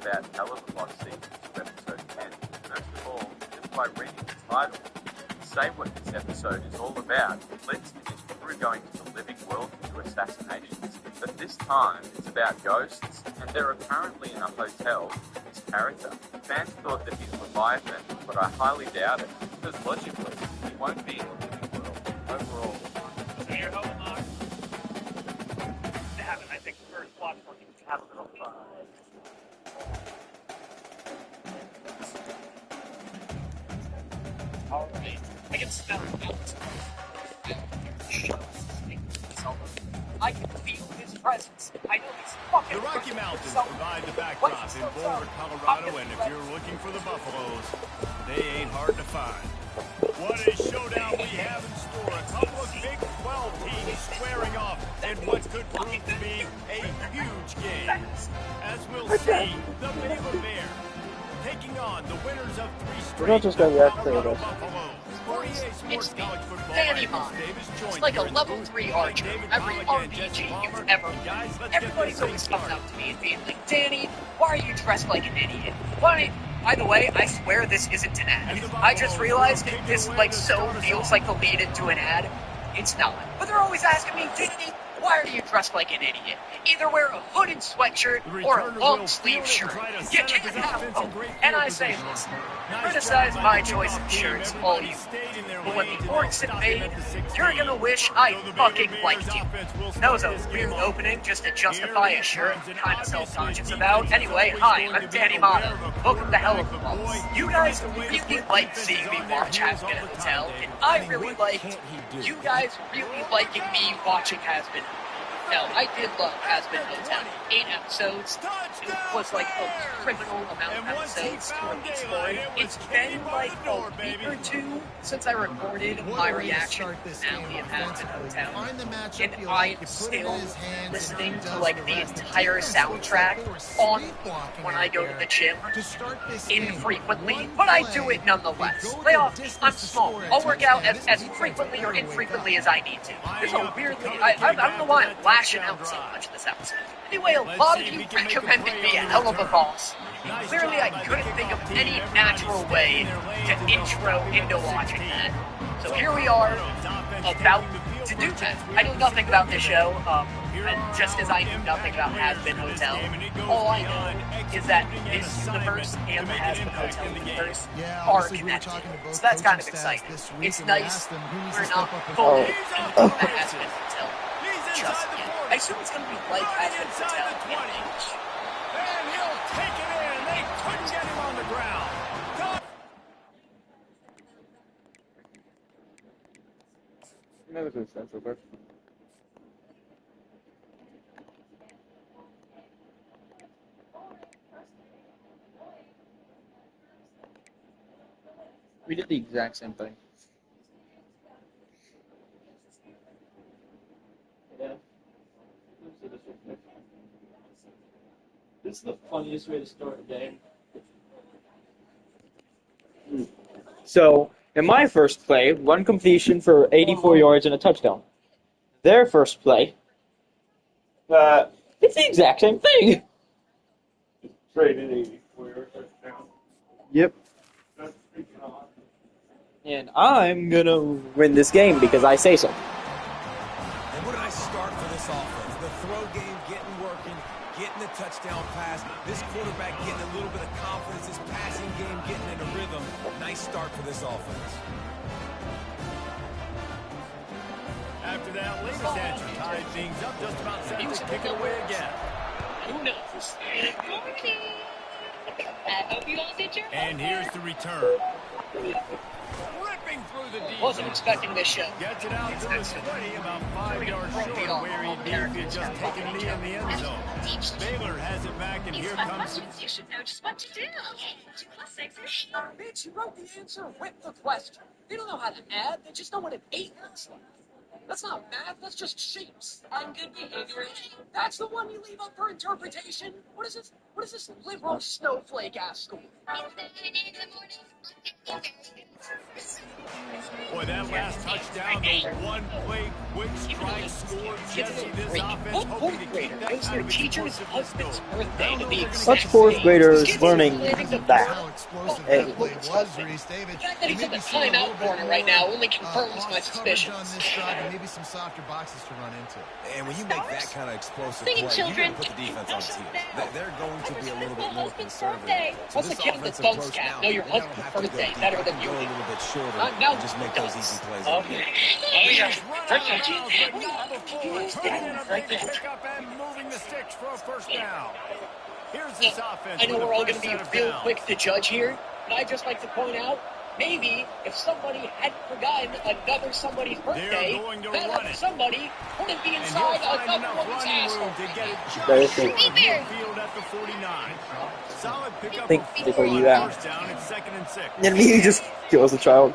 about Hell of a Lot Season 2, Episode 10. First of all, just by reading the title, say what this episode is all about. Blitz and his crew going to the living world to do assassinations, but this time it's about ghosts, and they're apparently in a hotel with this character. Fans thought that he's Leviathan, but I highly doubt it, because logically, he won't be in the living world overall. So you're hoping to have it, I think, the first watch party to have a little fun. Alright, I can smell it. I can feel his presence. I know he's fucking. The Rocky Mountains provide the backdrop in Boulder, Colorado, and if you're looking for the Buffaloes, they ain't hard to find. What a showdown we have in store. A couple of Big 12 teams squaring off in what could prove to be a huge game. As we'll see, the Baylor Bear taking on the winners of three straight not just gonna react to Colorado this. Buffaloes. It's Danny Mon. It's like a level 3 archer. Every RPG you've ever. Everybody's always coming up to me and being like, Danny, why are you dressed like an idiot? By the way, I swear this isn't an ad. I just realized that this so feels like the lead into an ad. It's not. But they're always asking me, Danny, why are you dressed like an idiot? Either wear a hooded sweatshirt or a long sleeve shirt. You can't have both. And I say, listen, criticize my choice of shirts all you want. But when the orcs invade, you're gonna wish I fucking liked you. That was a weird opening just to justify a shirt I'm kind of self-conscious about. Anyway, hi, I'm Danny Mata. Welcome to Hell of a Lot. You guys really liked seeing me watch Has Been Hotel, and I really liked you guys really liking me watching Has Been. No, I did love Has Been Hotel. 8 episodes. It was like a criminal amount of episodes to release for it. It's been like a week or two since I recorded my reaction to the finale of Has Been Hotel. And I am still listening to like the entire soundtrack on when I go to the gym infrequently, but I do it nonetheless. Lay off me, I'm small. I'll work out as frequently or infrequently as I need to. There's a weirdly, I don't know why I'm lashing out so much this episode. Anyway, a lot of you recommended me a hell of a boss. Clearly, I couldn't think of any natural way to intro into watching that. So here we are, about to do that. I knew nothing about this show, and just as I knew nothing about Has Been Hotel, all I know is that this universe and the Has Been Hotel universe are connected. So that's kind of exciting. It's nice we're not fully into the Has Been Hotel just yet. I assume it's going to be like Has Been Hotel in English. And he'll take it in. They couldn't get him on the ground. Never do sense real quick. We did the exact same thing. Yeah. This is the funniest way to start a game. So, in my first play, one completion for 84 yards and a touchdown. Their first play, it's the exact same thing. Traded 84 yard touchdown. Yep. That's freaking awesome. And I'm gonna win this game because I say so. And what did I start for this offense? The throw game getting working, getting the touchdown pass. This quarterback getting a little bit of confidence. This passing game getting in a rhythm. Nice start for this offense. After that latest answer tied things up, just about set to kick it away again. Who knows? Good morning. I hope you all did your And here's the return. Ripping through the defense. Wasn't expecting this show. Gets it out to the 20, about 5 yards short of where he'd be if he'd just taken a knee in the end zone. Baylor has it back, and here comes... You should know just what to do. Okay, 2 plus 6 is... Bitch, you wrote the answer with the question. They don't know how to add, they just know what an 8 looks like. That's not math, that's just shapes. On good behavior. That's the one you leave up for interpretation? What is this liberal snowflake ass school? It's 7 in the morning. Boy, that last touchdown, the one-play quick strike score. Jesse, this offense What hoping fourth to keep grader that goes kind their of teacher's explosiveness husband's going. birthday to the Such exact fourth same? graders This kid learning is planning to that. throw. How explosive Hey. that play was, Reese. David, The fact that you he's may in the be seeing a little timeout bit corner right more, now only confirms my off coverage on suspicions. this drive and maybe some softer boxes to run into. And when you make that kind of explosive Singing play, you got children. to put the defense on its heels. They're going to be a little bit more conservative. So What's the this kid in the offensive dunce approach cap? now, Know your they're going husband's to have to go birthday deep. better I than can you go a do. little bit shorter Now and just make those easy plays. Okay. Oh, yeah. He's run out of bounds, but not before turning in a big pickup and moving the sticks for a first down. Here's this offense. I know with we're all the going to first be set of real downs. quick to judge here, but I'd just like to point out, maybe if somebody hadn't forgotten another somebody's birthday, going to that run other it. somebody wouldn't be And inside he'll find another enough woman's running asshole. room to get it That is just true. short of midfield at the 49. Solid pickup Think of before 4 on you act. first down. It's 2nd and 6. And he just kills the child.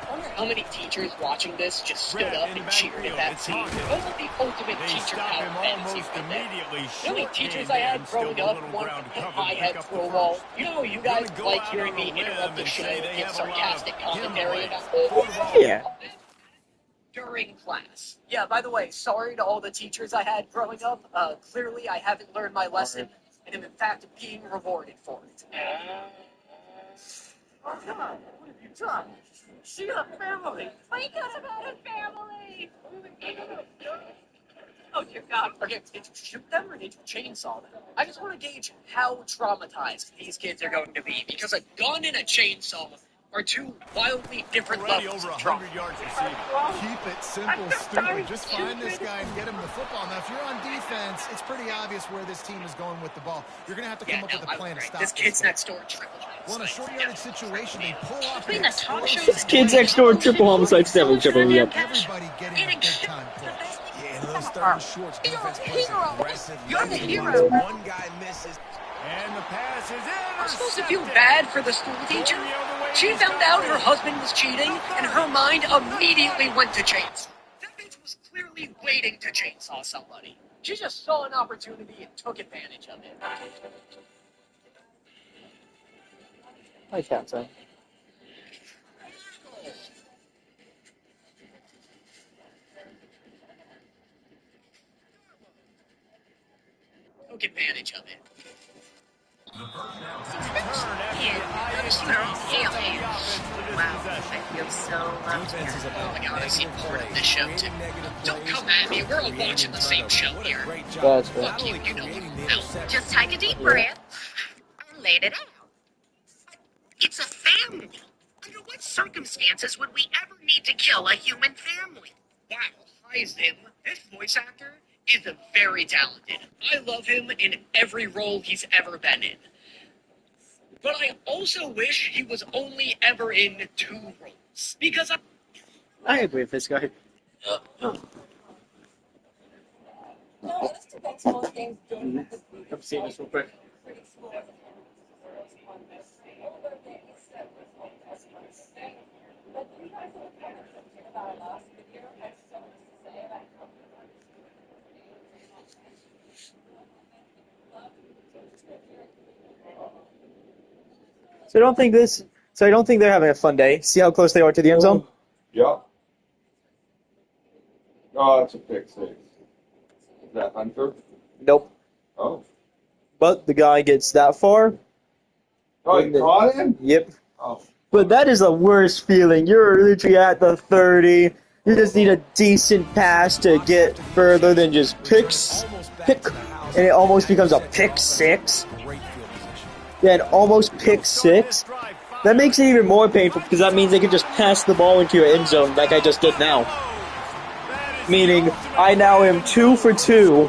I wonder how many teachers watching this just stood up and cheered at that scene. Those are the ultimate They teacher stop power him fantasy almost right there. immediately. You know how many Short teachers game I had and still growing a up little wanted ground to to hit cover high and head pick up the throw ball? first. You know, you guys Gonna go like out hearing on me a limb interrupt the and show say they with have a lot of sarcastic him commentary plays. about Yeah. during class. Yeah, by the way, sorry to all the teachers I had growing up. Clearly, I haven't learned my lesson and am in fact being rewarded for it. Oh, come on. What have you done? She got a family. We could have had a family. Oh, dear God. Okay, did you shoot them or did you chainsaw them? I just want to gauge how traumatized these kids are going to be, because a gun and a chainsaw are two wildly different Already levels over of trauma. 100 yards receiving. Keep it simple, stupid. Just find this guy and get him the football. Now, if you're on defense, it's pretty obvious where this team is going with the ball. You're going to have to come up with a plan to stop This kid's guy. next door triple. Well, in a short yardage situation, they pull off Between an the talk shows explosive and Kids next door, triple homicide, seven, triple, yep. everybody getting a big-time push. Yeah, and those third and shorts, defense plays hero. aggressive. You're the lets it hero. rise. One guy misses. And the pass is intercepted. I'm supposed to feel bad for the school teacher? Going the other way, She he's found got out it. her husband was cheating, and her mind immediately went to chainsaw. That bitch was clearly waiting to chainsaw somebody. She just saw an opportunity and took advantage of it. I can't say. Took advantage of it. Wow, I feel so loved Defense is here. Oh about my God, I've seen negative more of plays, this show too. creating negative Don't plays, come at me, we're all creating watching the same show turnovers. What a here. great job. That's right. Not only You know creating the it. interception, Just take a deep Yeah. breath and let it out. It's a family. Under what circumstances would we ever need to kill a human family? Wow, Heisen, this voice actor is very talented. I love him in every role he's ever been in. But I also wish he was only ever in 2 roles. Because I agree with this guy. I'm seeing this real quick. So I don't think this. So I don't think they're having a fun day. See how close they are to the end zone. Yep. Oh, it's a pick six. Is that Hunter? Nope. Oh. But the guy gets that far. Oh, you caught him? Yep. Oh. But that is the worst feeling. You're literally at the 30. You just need a decent pass to get further than just pick, and it almost becomes a pick six. Then almost pick six. That makes it even more painful because that means they can just pass the ball into your end zone like I just did now. Meaning, I now am 2 for 2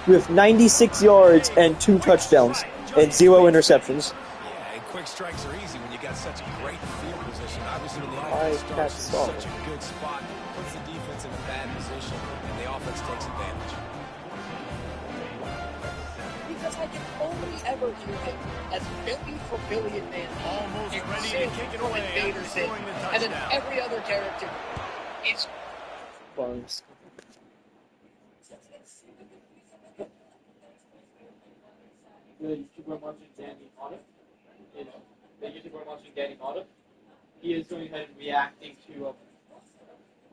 with 96 yards and 2 touchdowns and 0 interceptions. Yeah, and quick strikes are easy when you got such a great field position. Obviously, when the I offense starts in saw such a good spot, puts the defense in a bad position, and the offense takes advantage. because I can only ever hear him as Billy from Billy and Man. Almost and ready to Sid kick it from away after Invader Sid, scoring the and then touchdown. every other character is Bugs. The YouTuber watching Danny Autumn. The YouTuber watching Danny Autumn. he is going ahead and reacting to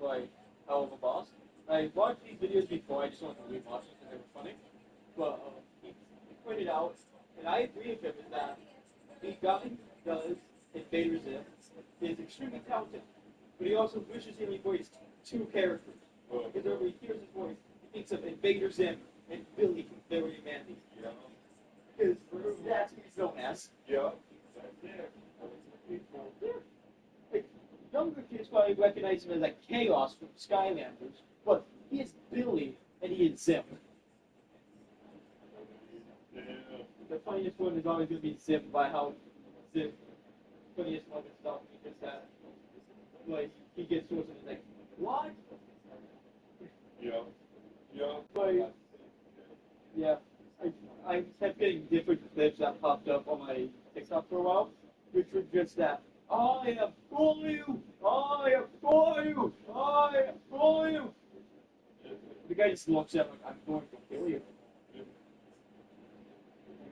like Hell of a Boss. I watched these videos before. I just wanted to rewatch them because they were funny. But he pointed out, and I agree with him, is that the guy who does Invader Zim is extremely talented, but he also wishes he voiced two characters. Because whenever he hears his voice, he thinks of Invader Zim and Billy from Billy Mandy. Because that's what he's known as. Yeah. Like, younger kids probably recognize him as like Chaos from Skylanders, but he is Billy and he is Zim. The funniest one is always going to be Zim by how Zim, funniest moment stuff, because that, like, he gets to us and he's like, what? Yeah. Like, yeah. I kept getting different clips that popped up on my TikTok for a while, which were just that, I am for you! I am for you! I am for you! The guy just looks at me like, I'm going to kill you. You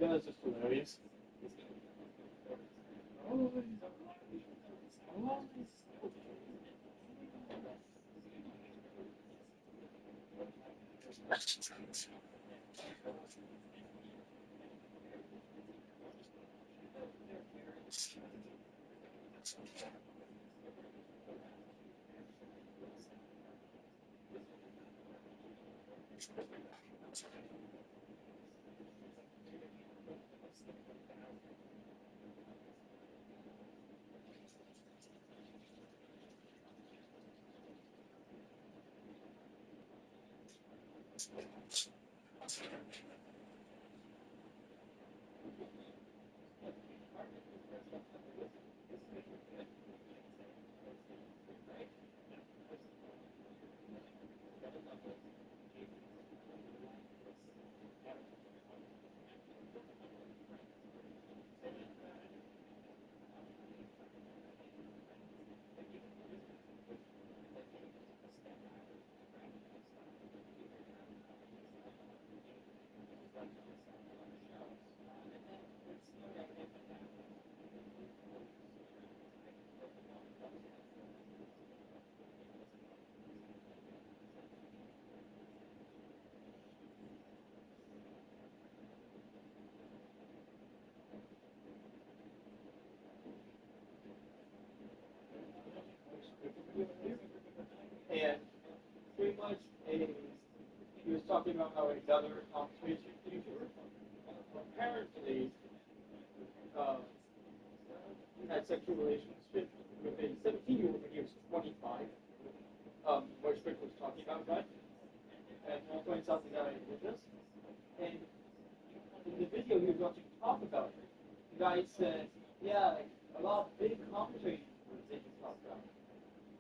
guys are just hilarious. And pretty much, he was talking about how another Twitch YouTuber apparently had sexual relationship with a 17-year-old when he was 25, which Rick was talking about, right? And he points out the guy who did this. And in the video he was watching talk about it, the guy said, yeah, like, a lot of big commentators they can talk about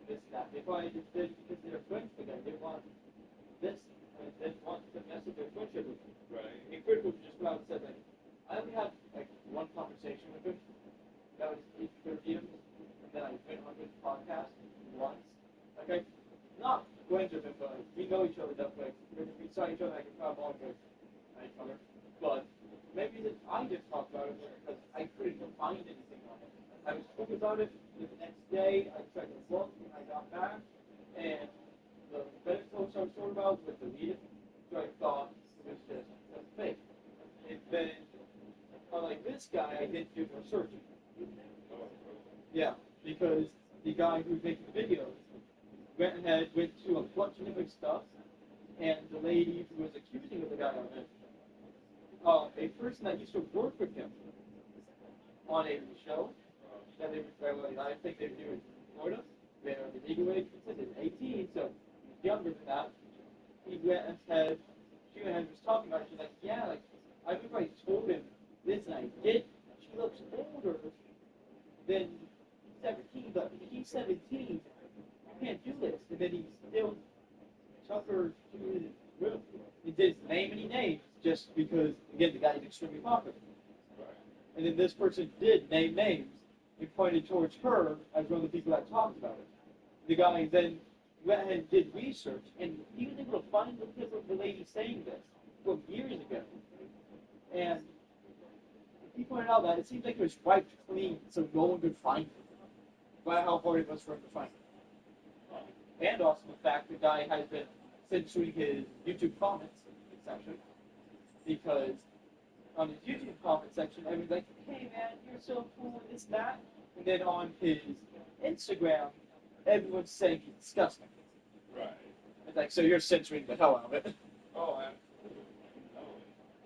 this and that. They probably just did it because they're friends together. They want this, and they want to mess with their friendship with him. Right. And Chris was just about said, like, I only had like one conversation with him. That was interview, and then I went on his podcast once. Like, I'm not friends with him, but we know each other that way. If we saw each other, I could probably all good at each other. But maybe that I just talked about it because I couldn't find anything on it. I was told about it. The next day, I tried to look when I got back, and the Reddit post I was told about was deleted, so I thought it was just fake. And then, like this guy, I didn't do more searching. Yeah, because the guy who's making the videos went to a bunch of different stuff, and the lady who was accusing of the guy on it, a person that used to work with him on a show that they were, I think they were doing in Florida, where the legal age is 18, so younger than that. He went and said, she went and was talking about it, she's like, yeah, like, I remember I told him this and I did. She looks older than 17, but he's 17, you can't do this. And then he still took her to his room. He didn't name any names, just because, again, the guy's extremely popular. And then this person did name names and pointed towards her as one of the people that talked about it. The guy then went ahead and did research, and he was able to find the clip of the lady saying this from years ago. And he pointed out that it seems like it was wiped clean, so no one could find it. about how hard it was for him to find it. And also the fact the guy has been censoring his YouTube comments section because on his YouTube comment section, everyone's like, "Hey man, you're so cool, this, that," and then on his Instagram, everyone's saying he's disgusting. Right. It's like, so you're censoring the hell out of it. Oh,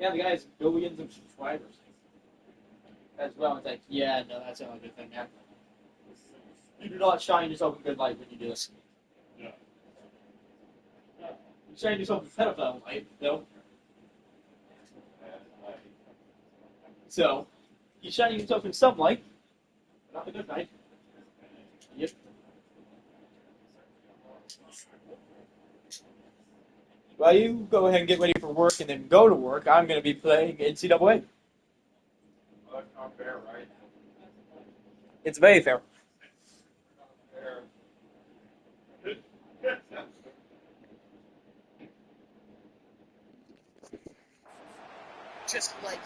Yeah, the guy has billions of subscribers as well. It's like, yeah, no, that's not a good thing, man. You do not shine yourself in good light when you do this. Yeah. You shine yourself in pedophile light, though. So, you're shining yourself in some light, but not the good light. Yep. While you go ahead and get ready for work and then go to work, I'm going to be playing NCAA. Well, that's not fair, right? It's very fair. Fair. Just like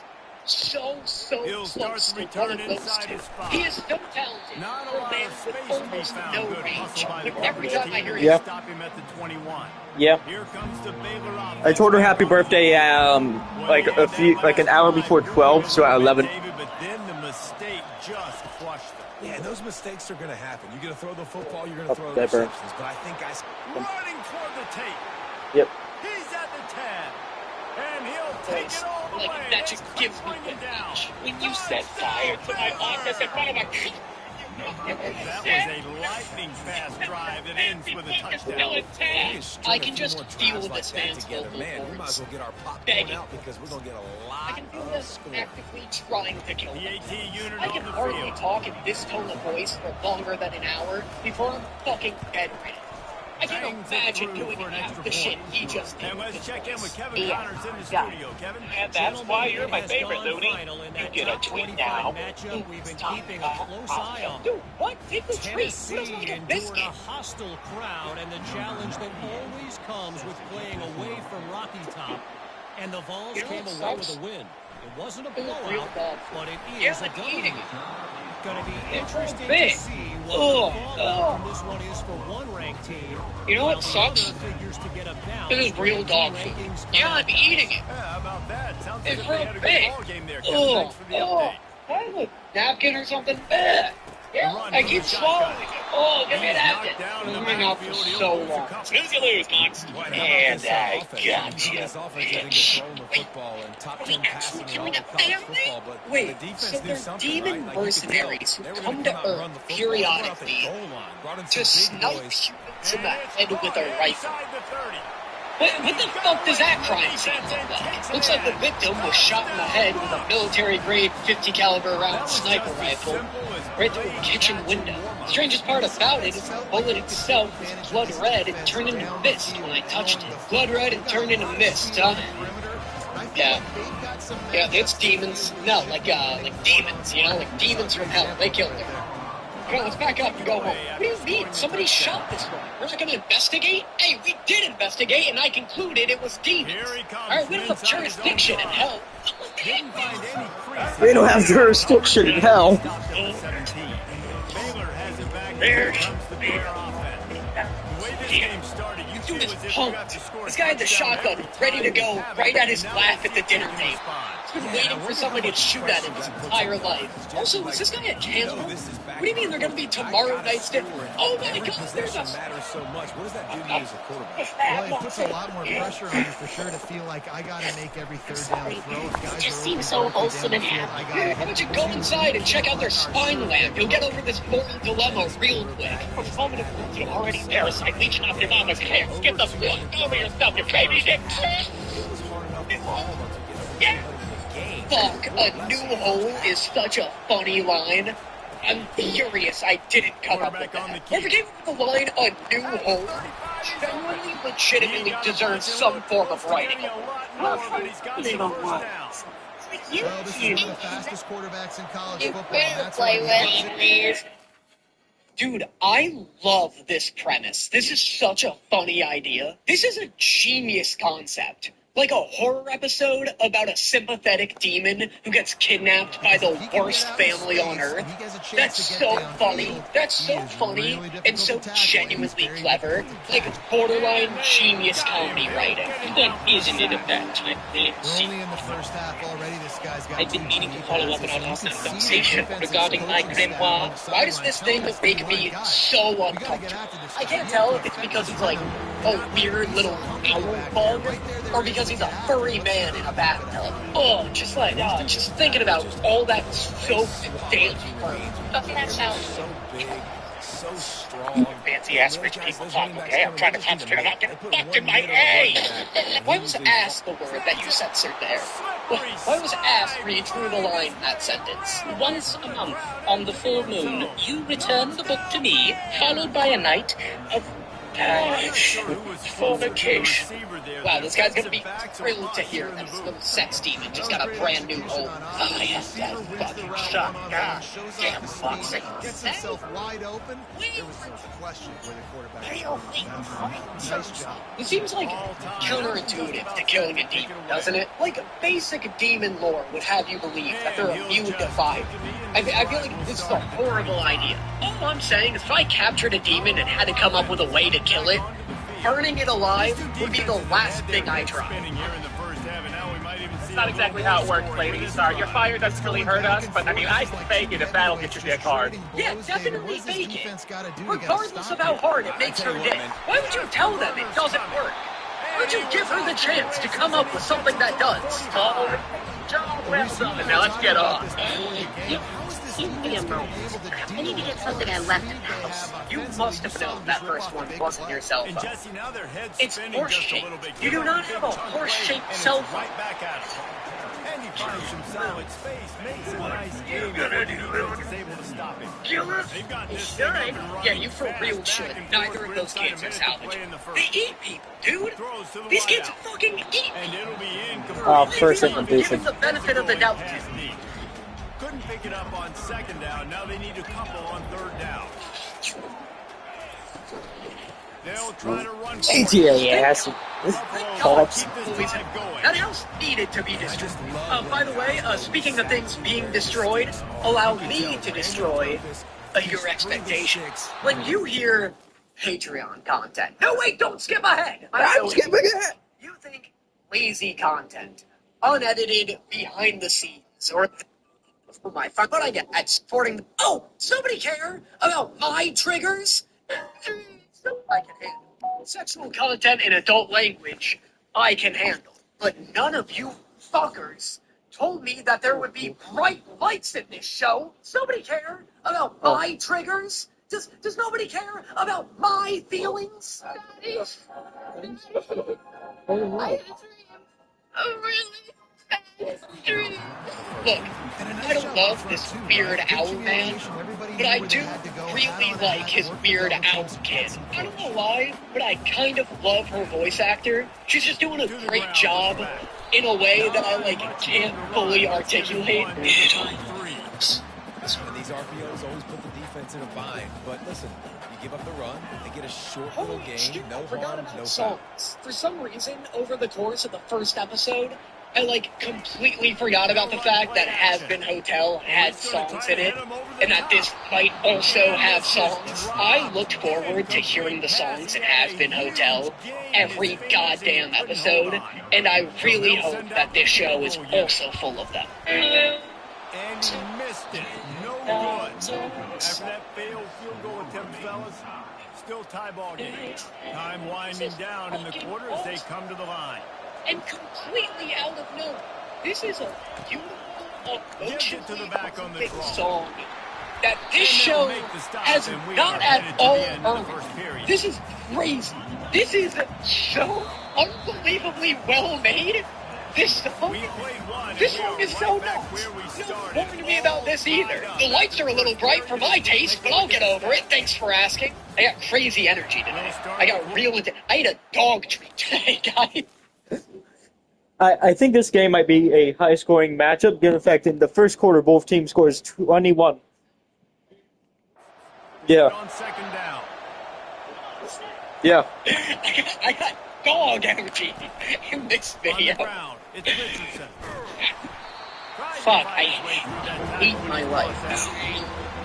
so He'll start close to to return one of those inside two. his spot. He is so talented. Not a For a lot man of with space to be almost found. no Good range. hustle by the But every Buffalo time I team. hear They Yeah. stop him at the 21. Yeah. Here comes the Baylor offense. I told her happy birthday like an hour before 12, so at 11. David, but then the mistake just crushed them. Yeah, and those mistakes are going to happen. You're going to throw the football, you're going to Oh, throw that burned. interceptions. But I think, guys, Running toward the tape. Yep. He's at the 10. And he'll take it all the Like, way. that just They gives me bring it down. when you set fire to my office in front of a That was a lightning-fast drive that ends with a touchdown. I can just feel this man's together. vocal Man, we might cords as well get our popcorn begging. out because we're going to get a I lot can feel of them score. actively trying to kill The me. AT unit I can on the hardly field. talk in this tone of voice for longer than an hour before I'm fucking bedridden. I can Bangs it imagine through doing for an half extra the shit point. he just did. And with let's his check in voice. with Kevin Connors in the studio. Kevin? And that's why you're my favorite, Looney. You get a tweet now. Ooh, We've been stop. keeping a close eye on. Dude, what? Take the treat. What is Tennessee like a endured biscuit? a hostile crowd and the challenge that always comes with playing away from Rocky Top. And the Vols You know came what away sucks? with a win. It wasn't a It was real blowout, bad. but it Yeah, is a but W. eating it. Going to be It's real interesting big. to see what Ugh, the fallout from this one is for one ranked team. You know what while the sucks? other figures to get a bounce This is real when the dog food. rankings come Yeah, out. I'm eating it. Yeah, how about that? Sounds like It's they real had a big. good ball game there, Kevin. Thanks for the update. Have a napkin or something? Yeah, run I from keep the shotgun. swallowing it. Oh, give me a He's napkin. knocked down in the It's been out for backfield. He'll so lose a long. couple. Snooze you lose, Knox. Boy, how about And this, I offense? got This you, offense isn't bitch. just throwing the football and top Are 10 we passing actually in all doing of a college family? football, but Wait, the defense so knew they're something, demon right? Like, you could mercenaries tell who they were come gonna to come out and Earth run the football. periodically They brought out the goal line, brought in to some big snipe boys. humans in the And head with a rifle. inside the 30. What the fuck does that crime scene look like? Looks like the victim was shot in the head with a military-grade 50 caliber round sniper rifle right through a kitchen window. Strangest part about it is the bullet itself was blood red and turned into mist when I touched it. Blood red and turned into mist, huh? Yeah. Yeah, it's demons. No, like demons, you know, like demons from hell. They killed her. Come on, let's back up and go home. What do you mean? Somebody shot this one. We're not going to investigate? Hey, we did investigate, and I concluded it was demons. Here he comes All right, we from don't have inside his own jurisdiction in 5. hell. Didn't find any crease. We don't have jurisdiction in hell. Stopped at the 17. Baylor has it back. There. Here comes the Bear offense. The way this game started, you Dude feel is as if you pumped. have to score a This guy had the touchdown shotgun every ready to time go you have right it. at his Now lap let's at the see if dinner he can table. respond. He's been waiting for somebody to shoot at him his entire life. Also, is this guy a cannibal? What do you mean they're going to be tomorrow night's dinner? Oh my god, there's a... Matters so much. What does that do to you as a quarterback? Well, it puts a lot more pressure on you for sure to feel like I got to make every third down throw. If guys Just are seems open so vertically wholesome down and the field, I happy. gotta Why hit don't you them. go inside and check out their spine lamp? You'll get over this moral dilemma real quick. Performative moves you already parasite leeching off your mama's hair. Get the fuck over yourself, you baby dick. Yeah. Fuck, a new hole is such a funny line. I'm furious I didn't come up with Quarterback on the that. key. Whoever came up with the line, a new hole, genuinely, legitimately deserves some form of writing. Well, Well, this is one of the fastest quarterbacks in college You football. better That's play why he with me. Dude, I love this premise. This is such a funny idea. This is a genius concept. Like a horror episode about a sympathetic demon who gets kidnapped by the worst family on earth. That's so funny. That's so funny and so genuinely clever. Like borderline genius comedy writing. But isn't it about time we see? Early in the first half already, this guy's got I've been meaning to follow up on our last conversation defensive regarding my grandpa. Why does this thing make me so uncomfortable? I can't tell if it's because he's like a weird little owl bug or because he's a furry man in a bathtub. Oh, just thinking about all that soaked damp fur. Doesn't that sound So big, so strong. fancy ass rich people talk, okay? I'm trying to concentrate on not getting fucked in my head. Why was ass the word that you censored there? Why was ass where you drew the line in that sentence? Once a month, on the full moon, you return the book to me, followed by a night of fornication. Wow, this guy's gonna be thrilled to hear that his little sex demon just got a brand new home. Oh, yes, that fucking shot. God damn, Foxy. Gets himself wide open. There was some question where the quarterback. Nice job. It seems like counterintuitive to killing a demon, doesn't it? Like basic demon lore would have you believe that they're immune to fire. I feel like this is a horrible idea. All I'm saying is if I captured a demon and had to come up with a way to kill it, burning it alive would be the last thing I try. It's not exactly how it works, ladies. Sorry, your fire doesn't really hurt us, but I mean, I can fake it if that'll get your dick hard. Yeah, definitely fake it. Regardless of how hard it makes her dick. Why would you tell them it doesn't work? Why would you give her the chance to come up with something that does? Job well done. Now let's get on. Give me a moment. I need to get something I left in the house. You must have known that first one wasn't your cell phone. It's horse-shaped. You do not have a horse-shaped cell phone. And he finds some solid space, makes a nice game. Is able to stop him. Kill her? They've got this Should. thing running. Yeah, you for real should. Neither of those kids are salvageable. They eat people, dude. Throws to the These wideout. kids fucking eat And people. it'll be incomplete. First Give implementation. them the benefit of the doubt. Pass deep. Couldn't pick it up on second down. Now they need a couple on third down. They'll try to run. GTA ass. Pops. That house needed to be destroyed. By the way, speaking of things being destroyed, allow me to destroy your expectations. When you hear Patreon content, no wait, don't skip ahead. I'm skipping it. You think lazy content, unedited, behind the scenes, or for my fun, but I get at supporting. Oh, somebody care about my triggers? I can handle sexual content in adult language. I can handle, but none of you fuckers told me that there would be bright lights in this show. Somebody care about my triggers? Does nobody care about my feelings? Look, I don't love this Weird Owl man, but I do really like his Weird Owl kid. I don't know why, but I kind of love her voice actor. She's just doing a great job in a way that I, can't fully articulate. And these RPOs always put the defense in a bind. But listen, you give up the run, they get a short little game, no harm, no foul. Songs. For some reason, over the course of the first episode, I completely forgot about the fact that Has Been Hotel had songs in it, and that this might also have songs. I looked forward to hearing the songs in Has Been Hotel every goddamn episode, and I really hope that this show is also full of them. And he missed it. No good. After that failed field goal attempt, fellas, still tie ball game. Time winding down in the quarter as they come to the line. And completely out of nowhere. This is a beautiful, emotionally song that this show has not at all earned. This is crazy. This is so unbelievably well made. This song is so nuts. No one warned me about this either. The lights are a little bright for my taste, but I'll get over it. Thanks for asking. I got crazy energy today. I got real. I ate a dog treat today, guys. I think this game might be a high-scoring matchup, given the fact in the first quarter both teams scores 21. Yeah. On second down. Yeah. I got dog energy in this video. It's Richardson. Fuck, I hate my life.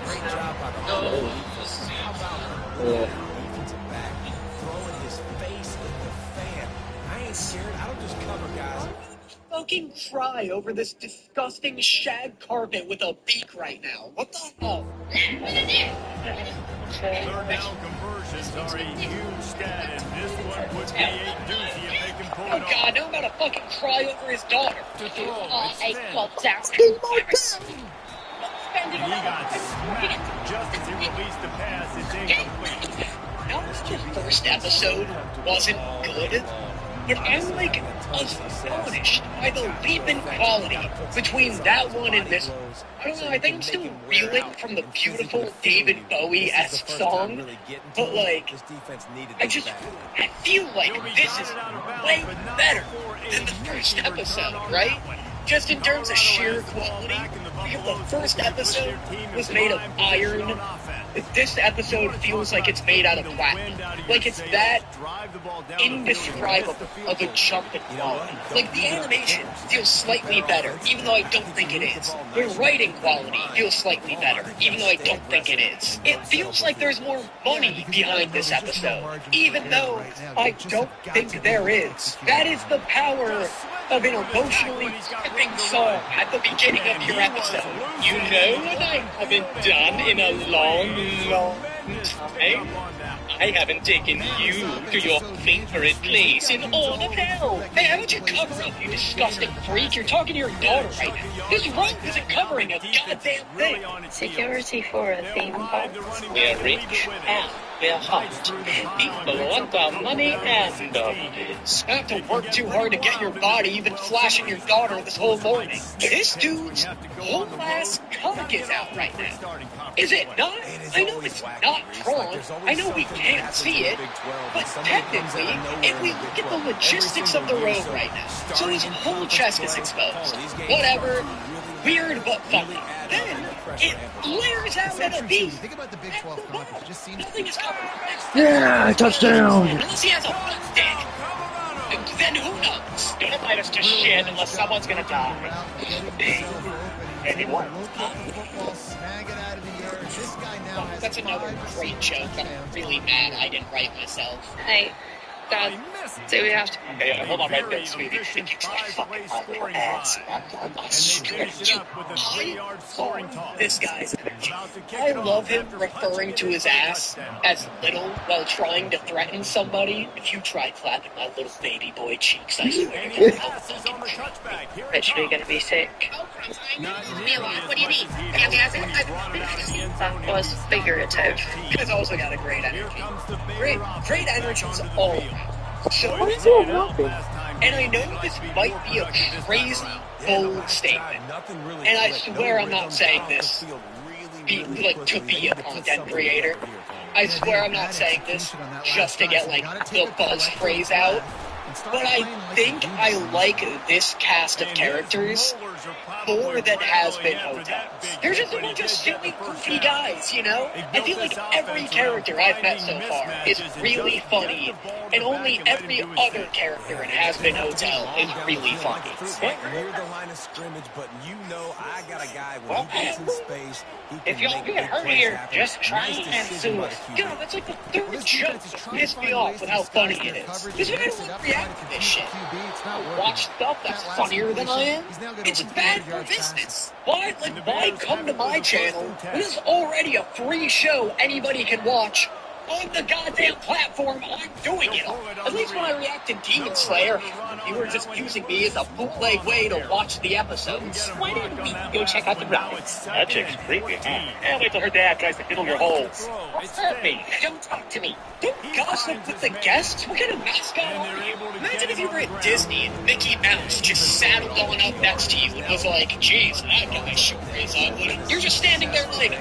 Great job by the whole defense. How about the defensive back throwing his face in the fan? I ain't scared. I don't just cover guys. Fucking cry over this disgusting shag carpet with a beak right now. What the hell? Third down conversions are a huge stat, and this one would be a doozy if they can pull it Oh off. God, now I'm about to fucking cry over his daughter. To throw, it's I thin. called down. And he got smacked just as he released the pass. It's incomplete. Now, the first episode wasn't good, but I'm like astonished by the leap in quality between that one and this one. I don't know, I think I'm still reeling from the beautiful David Bowie-esque song, but like, I feel like this is way better than the first episode, right? Just in terms of sheer quality, because the first episode was made of iron. This episode feels like it's made out of platinum. Like it's that indescribable of a jump in quality. Like the animation feels slightly better, even though I don't think it is. The writing quality feels slightly better, even though I don't think it is. It feels like there's more money behind this episode, even though I don't think there is. That is the power of an emotionally gripping song at the beginning of your episode. You know what I haven't done in a long time? I haven't taken you to your favorite place in all of hell. Hey, how about you cover up, you disgusting freak? You're talking to your daughter right now. This room isn't covering a goddamn thing. Security for a theme park. We're rich and we're hot. People want our money and our goods. I have to work too hard to get your body. You've been flashing your daughter this whole morning. This dude's whole ass cock is out right now. Is it not? I know it's not drawn. I know we can't see it. But technically, if we look at the logistics of the road right now, so his whole chest is exposed. Whatever. Weird but funny. Then it layers out at a beat. Think about the Big 12 conference. Just seems Nothing is covered. Yeah, touchdown! Unless he has a blood dick. Then who knows? Don't let us just shit unless someone's gonna die. Anyone? That's another great joke that I'm really mad I didn't write myself. Hey, Dad, do we have to... Hey, hold on right there, sweetie. Think you try fucking my little ass. I swear to you, I love this guy's energy. I love him referring to his ass as little while trying to threaten somebody. If you try clapping my little baby boy cheeks, I swear to you, I'll fucking cry. Literally gonna be sick. What do you need? That was figurative. He's also got a great energy. Great energy's all around. So, and I know this might be a crazy, bold statement, and I swear I'm not saying this to be a content creator. I swear I'm not saying this just to get, like, the buzz phrase out. But I think I like this cast of characters more than Has Been Hotels. They're just a bunch of silly, goofy guys, you know? I feel like every character I've met so far is really funny, and only every other character in Has Been Hotel is really funny. Near the line of scrimmage, but you know I got a guy when he gets in space. If y'all get hurt here, just try and sue us. God, that's like the third joke that pissed me off with how funny it is. This is why I don't react to this shit. Watch stuff that's funnier than I am. It's bad for business. Why come to my channel? This is already a free show anybody can watch on the goddamn platform I'm doing it on. At least when I react to Demon Slayer, you were just using me as a bootleg way to watch the episodes. Why didn't we go check out the rabbits? That chick's creepy, huh? And wait till her dad tries to fiddle your holes. What's that mean? Don't talk to me. Don't gossip with the guests. What kind of mascot are you? Imagine if you were at Disney and Mickey Mouse just sat alone up next to you and was like, geez, that guy sure is ugly. You're just standing there like,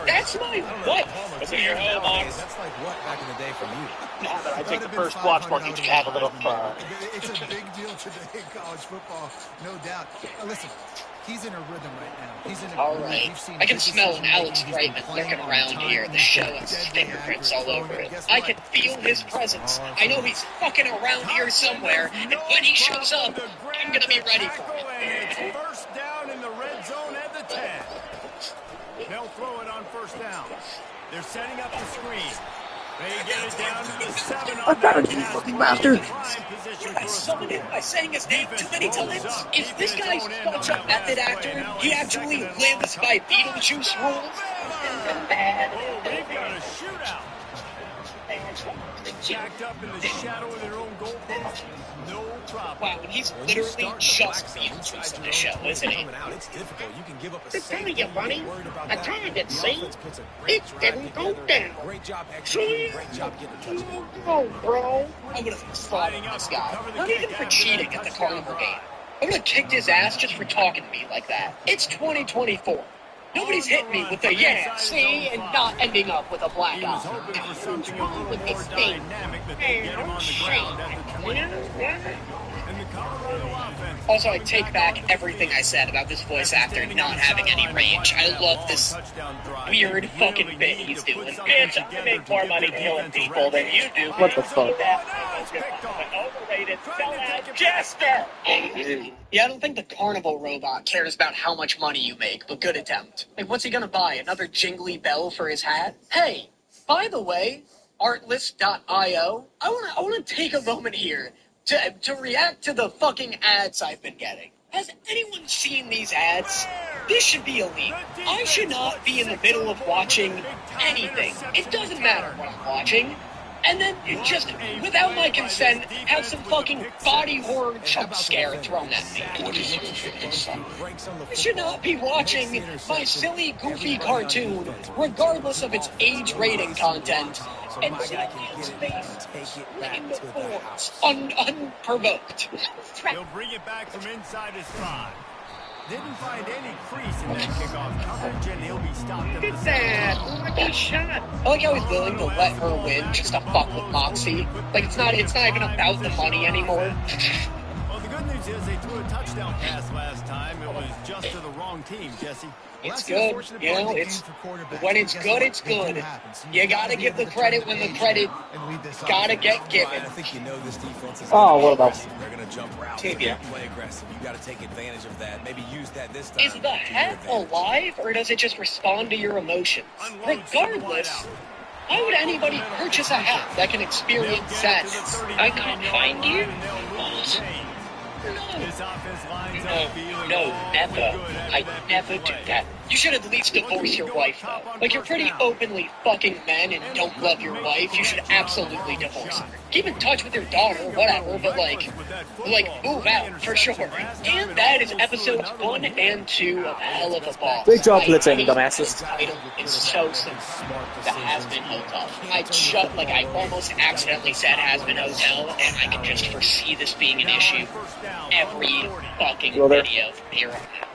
that's my wife. Was it your home, Max? That's like what back in the day for you? Now that I take the first watch party, you can have a little fun. It's a big deal today in college football, no doubt. Listen, he's in a rhythm right now. Alright. I can smell an Alex Brightman lurking around here. The show has his fingerprints all over it. I can feel his presence. I know he's fucking around here somewhere, and when he shows up, I'm gonna be ready for it. It's first down in the red zone at the 10. They'll throw it on first down. They're setting up the screen. They get it down to the 7 on that fucking bastard. I summoned him by saying his name too many times. If this guy's such a method actor, he actually lives by Beetlejuice rules. We've got a shootout. Jacked up in the shadow of their own goalpost. No problem. Wow, he's literally just Beetlejuice in the show, isn't he? To tell you, buddy, I tried it, see? It didn't go down. See? Oh, bro. I would have slaughtered this guy. Not even for cheating at the carnival game. I would have kicked his ass just for talking to me like that. It's 2024. Nobody's hit me with the yeah, see, and not ending up with a black eye. What's wrong with this thing? Also, I take back everything I said about this voice actor not having any range. I love this weird fucking bit he's doing. Bitch, I make more money killing people than you do. What the fuck? Overrated sellout jester. Yeah, I don't think the carnival robot cares about how much money you make, but good attempt. Like, what's he gonna buy? Another jingly bell for his hat? Hey, by the way, Artlist.io, I wanna take a moment here to react to the fucking ads I've been getting. Has anyone seen these ads? This should be illegal. I should not be in the middle of watching anything. It doesn't matter what I'm watching. And then just, without my consent, have some fucking body horror jump scare thrown at me. I should not be watching my silly, goofy cartoon, regardless of its age rating content, and see his face in the forms, unprovoked. He'll bring it back from inside his 5. Didn't find any crease in that kickoff coverage, and he'll be stopped at the Lucky shot. I like how he's willing to let her win just to fuck with Moxie. Like, it's not even about the money anymore. Well, the good news is they threw a touchdown pass last time. It was just to the wrong team, Jesse. It's good, you know, when it's good, it's good. You gotta give the credit when the credit gotta get given. I think you know this defense is Oh, what about? They're gonna jump routes. Tibia. Play aggressive. You gotta take advantage of that. Maybe use that this time. Is the hat alive, or does it just respond to your emotions? Regardless, why would anybody purchase a hat that can experience sadness? I can't find you. No, never. I never do that. You should at least divorce your wife, though. Like, you're pretty openly fucking men and don't love your wife. You should absolutely divorce her. Keep in touch with your daughter, whatever, but like move out for sure. And that is episodes 1 and 2 of Hell of a Ball. Great job, Blitzing, dumbasses. The title is so simple. The Has-Been Hotel. I almost accidentally said Has-Been Hotel, and I can just foresee this being an issue every fucking video from here on out.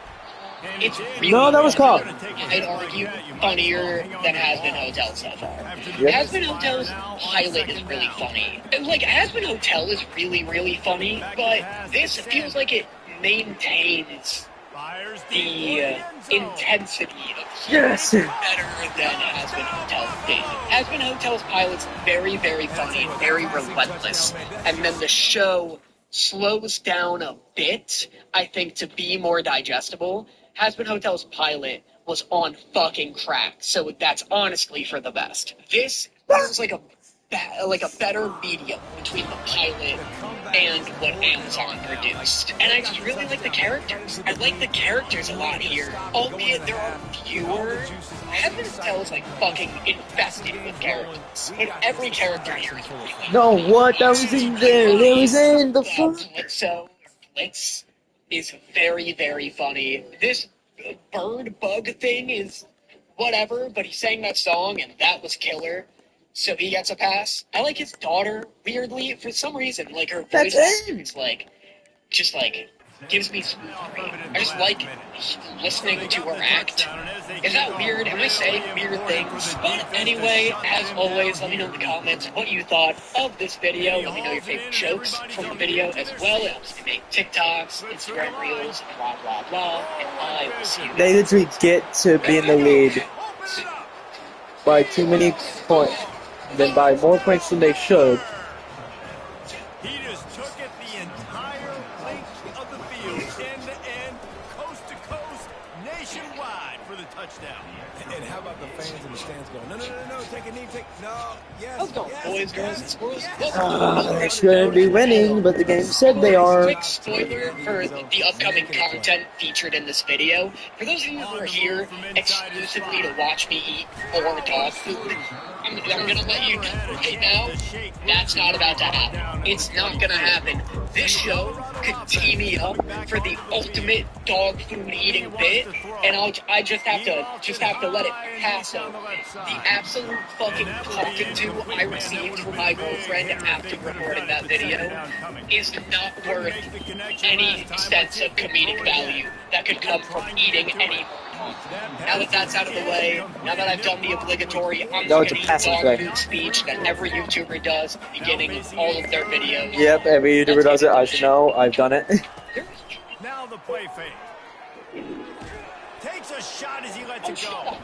It's really No, that was caught. I'd argue funnier than Has-Been Hotel so far. Yep. Has-Been Hotel's pilot is really funny. Like, Has-Been Hotel is really, really funny, but this feels like it maintains the intensity of Yes. better than Has-Been Hotel did. Has-Been Hotel's pilot's very, very funny and very relentless, and then the show slows down a bit, I think, to be more digestible. Has-Been Hotel's pilot was on fucking crack, so that's honestly for the best. This feels like a better medium between the pilot and what Amazon produced. And I just really like the characters. I like the characters a lot here, albeit there are fewer. Has-Been Hotel is like fucking infested with characters. But every character here is really No, what? That was in there. That was in the fuck. Blitz is very, very funny. This bird bug thing is whatever, but he sang that song and that was killer. So he gets a pass. I like his daughter, weirdly, for some reason. Like, her voice That's it. is like, just like gives me smooth brain. I just like listening to her act. Is that weird? Am I saying weird things? But anyway, as always, let me know in the comments what you thought of this video. Let me know your favorite jokes from the video as well. It helps me make TikToks, Instagram Reels, blah, blah, blah. And I will see you They literally get to be in the lead by too many points, then by more points than they should. He just took it the entire length of the field, end to end, coast to coast, nationwide for the touchdown. And how about the fans in the stands going, no, take a knee, yes. Let's go, boys, girls, and squirrels. They shouldn't be winning, but the game said they are. Quick spoiler for the upcoming content featured in this video. For those of you who are here exclusively to watch me eat more dog food, I'm gonna let you know right now, that's not about to happen. It's not gonna happen. This show could tee me up for the ultimate dog food eating bit, and I just have to let it pass over. The absolute fucking talking to I received from my girlfriend after recording that video is not worth any sense of comedic value that could come from eating any more. Now that that's out of the way, now that I've done the obligatory dog food speech that every YouTuber does at the beginning of all of their videos. Yep, every YouTuber does it. I should know. I've done it. Now the play fake. Takes a shot as he lets it go.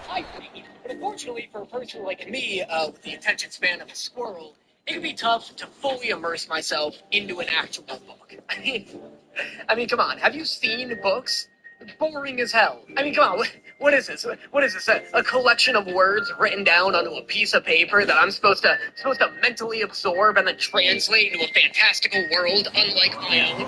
But unfortunately for a person like me, with the attention span of a squirrel, it can be tough to fully immerse myself into an actual book. I mean, come on. Have you seen books? Boring as hell. I mean, come on. What is this? What is this? A collection of words written down onto a piece of paper that I'm supposed to mentally absorb and then translate into a fantastical world unlike my own?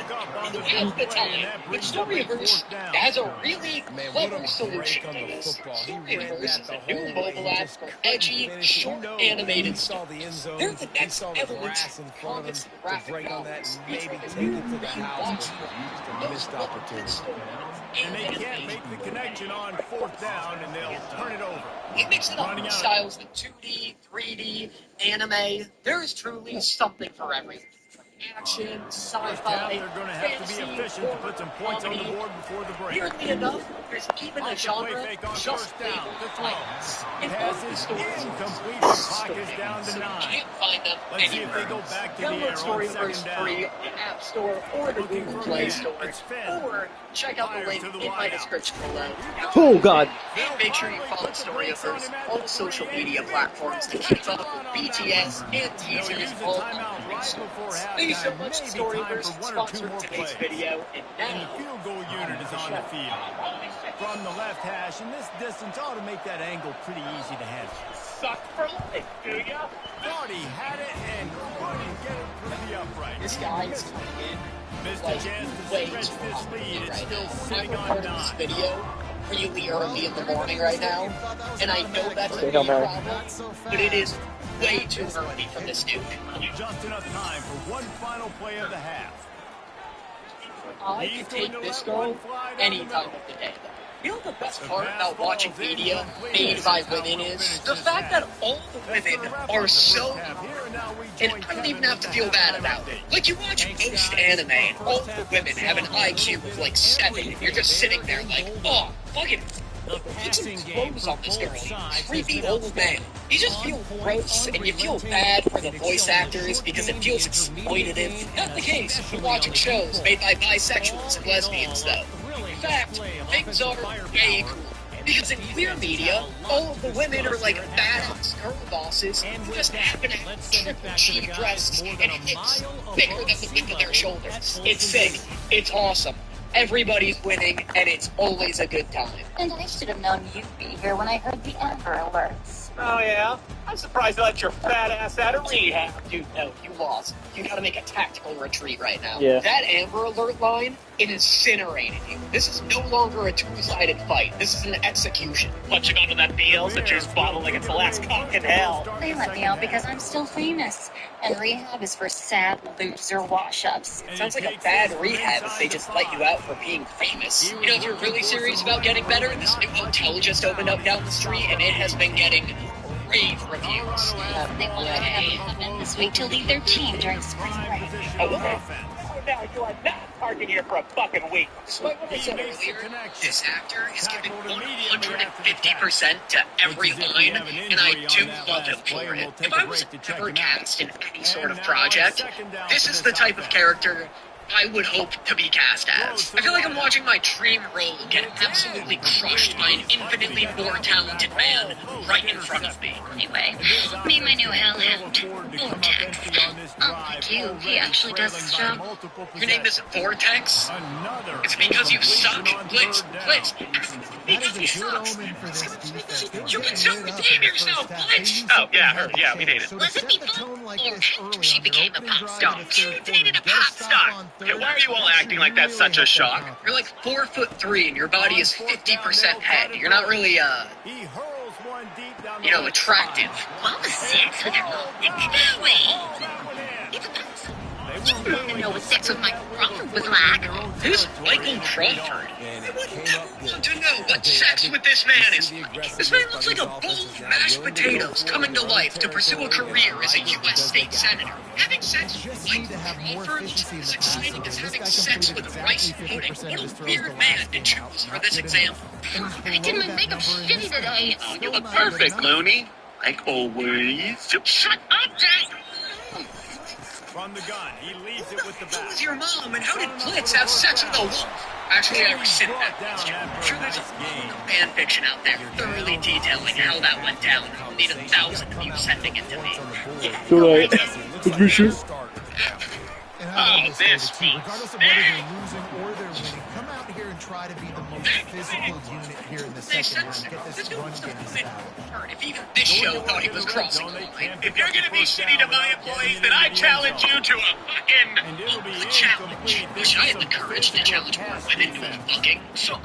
Half the time, the Storyverse has a really clever solution to this. Storyverse is a new mobile app for edgy, short animated stories. They're the next evolution of comics and graphic novels. Maybe take it to the house. Missed opportunity. And they can't make the connection on fourth down, and they'll turn it over. It mixes it up in styles like 2D, 3D, anime. There is truly something for everything. Action, sci-fi, they're going to have to be efficient to put some points on the board before the break. Weirdly enough, there's even a genre just down. The throw. Pass is incomplete. The clock is down to 9. You can't find them Let's see if they go back to the air on Storyverse second down. free in the App Store or the Google Play Store, or check out the link in my description below. Oh, God. And make sure you follow Storyverse on all social media platforms to keep up with BTS and teasers all upcoming sources. Thank you so much, Storyverse, for sponsoring today's video. And now, the field goal unit is on the field. From the left hash, and this distance ought to make that angle pretty easy to handle. Suck for life, do ya? Thought he had it and couldn't get it through the upright. This guy is coming in like way too hot right now. I'm recording this video really early in the morning right now, and I know that's a problem, but it is way too early for this dude. Just enough time for one final play of the half. I can take this girl any time of the day. You know the best part about watching media made by women is the fact that all the women are so, and I don't even have to feel bad about it. Like, you watch most anime, and all the women have an IQ of like 7, and you're just sitting there like, oh, fucking, put some clothes on this girl, creepy old man. You just feel gross, and you feel bad for the voice actors because it feels exploitative. Not the case if you're watching shows made by bisexuals and lesbians, though. In fact, things are way cool. Because in queer media, all of the women are like badass girl bosses who just happen to have triple G breasts and hips bigger than the width of their shoulders. It's sick. It's awesome. Everybody's winning, and it's always a good time. And I should have known you'd be here when I heard the Amber Alerts. Oh, yeah? I'm surprised I let your fat ass out of rehab. Dude, no, you lost. You gotta make a tactical retreat right now. Yeah. That Amber Alert line, it incinerated you. This is no longer a two-sided fight. This is an execution. Punching onto that BL's juice bottle like it's the last cock in hell. They let me out because I'm still famous. And rehab is for sad loser wash-ups. Sounds like a bad rehab if they just let you out for being famous. You know, if you're really serious about getting better, this new hotel just opened up down the street, and it has been getting rave reviews. They want to have this week to lead their team during spring break. Oh, okay. now, you are not parking here for a fucking week. Despite what I said earlier, this actor is giving 150% to every line, and I do love him for it. If I was ever cast in any sort of project, this is the type of character I would hope to be cast as. I feel like I'm watching my dream role get absolutely crushed by an infinitely more talented man right in front of me. Anyway, meet my new hellhound, Vortex. Unlike you, he actually does his job. Your name is Vortex? It's because you suck. Blitz, because he sucks. You can self-redeem yourself, Blitz! Oh, yeah, her. Yeah, we dated. Wasn't before she became a pop star. She dated a pop star! Okay, why are you all acting like that's such a shock? You're like 4'3" and your body is 50% head. You're not really, attractive. What was sex with her mom? Wait. It's a pencil. You want to know what sex with Michael Crawford was like? Who's Michael Crawford? I would want to know what sex with this man is like. This man looks like a bowl of mashed potatoes coming to life to pursue a career as a U.S. state senator. Having sex with Michael Crawford looks as exciting as having sex with rice pudding. What a weird man to choose for this example. I did my makeup shitty today. Oh, you look perfect, Looney. Like always. Shut up, Jack! From the gun, he leaves it with the Who bat. was your mom, and how did Blitz have sex with a wolf? Actually, I rescind that question. I'm sure there's a fan fiction out there thoroughly detailing how that went down. I'll need 1,000 of you sending it to me. Alright. Oh, this piece. Regardless of whether they're losing or they're winning, come out here and try to be the most physical unit here in the second round. Get this run game established. If even this show thought he was crossing the line. If you're gonna be shitty to my employees, then I challenge you to a fucking... A challenge. Wish I had the courage to challenge more women to a fucking. So,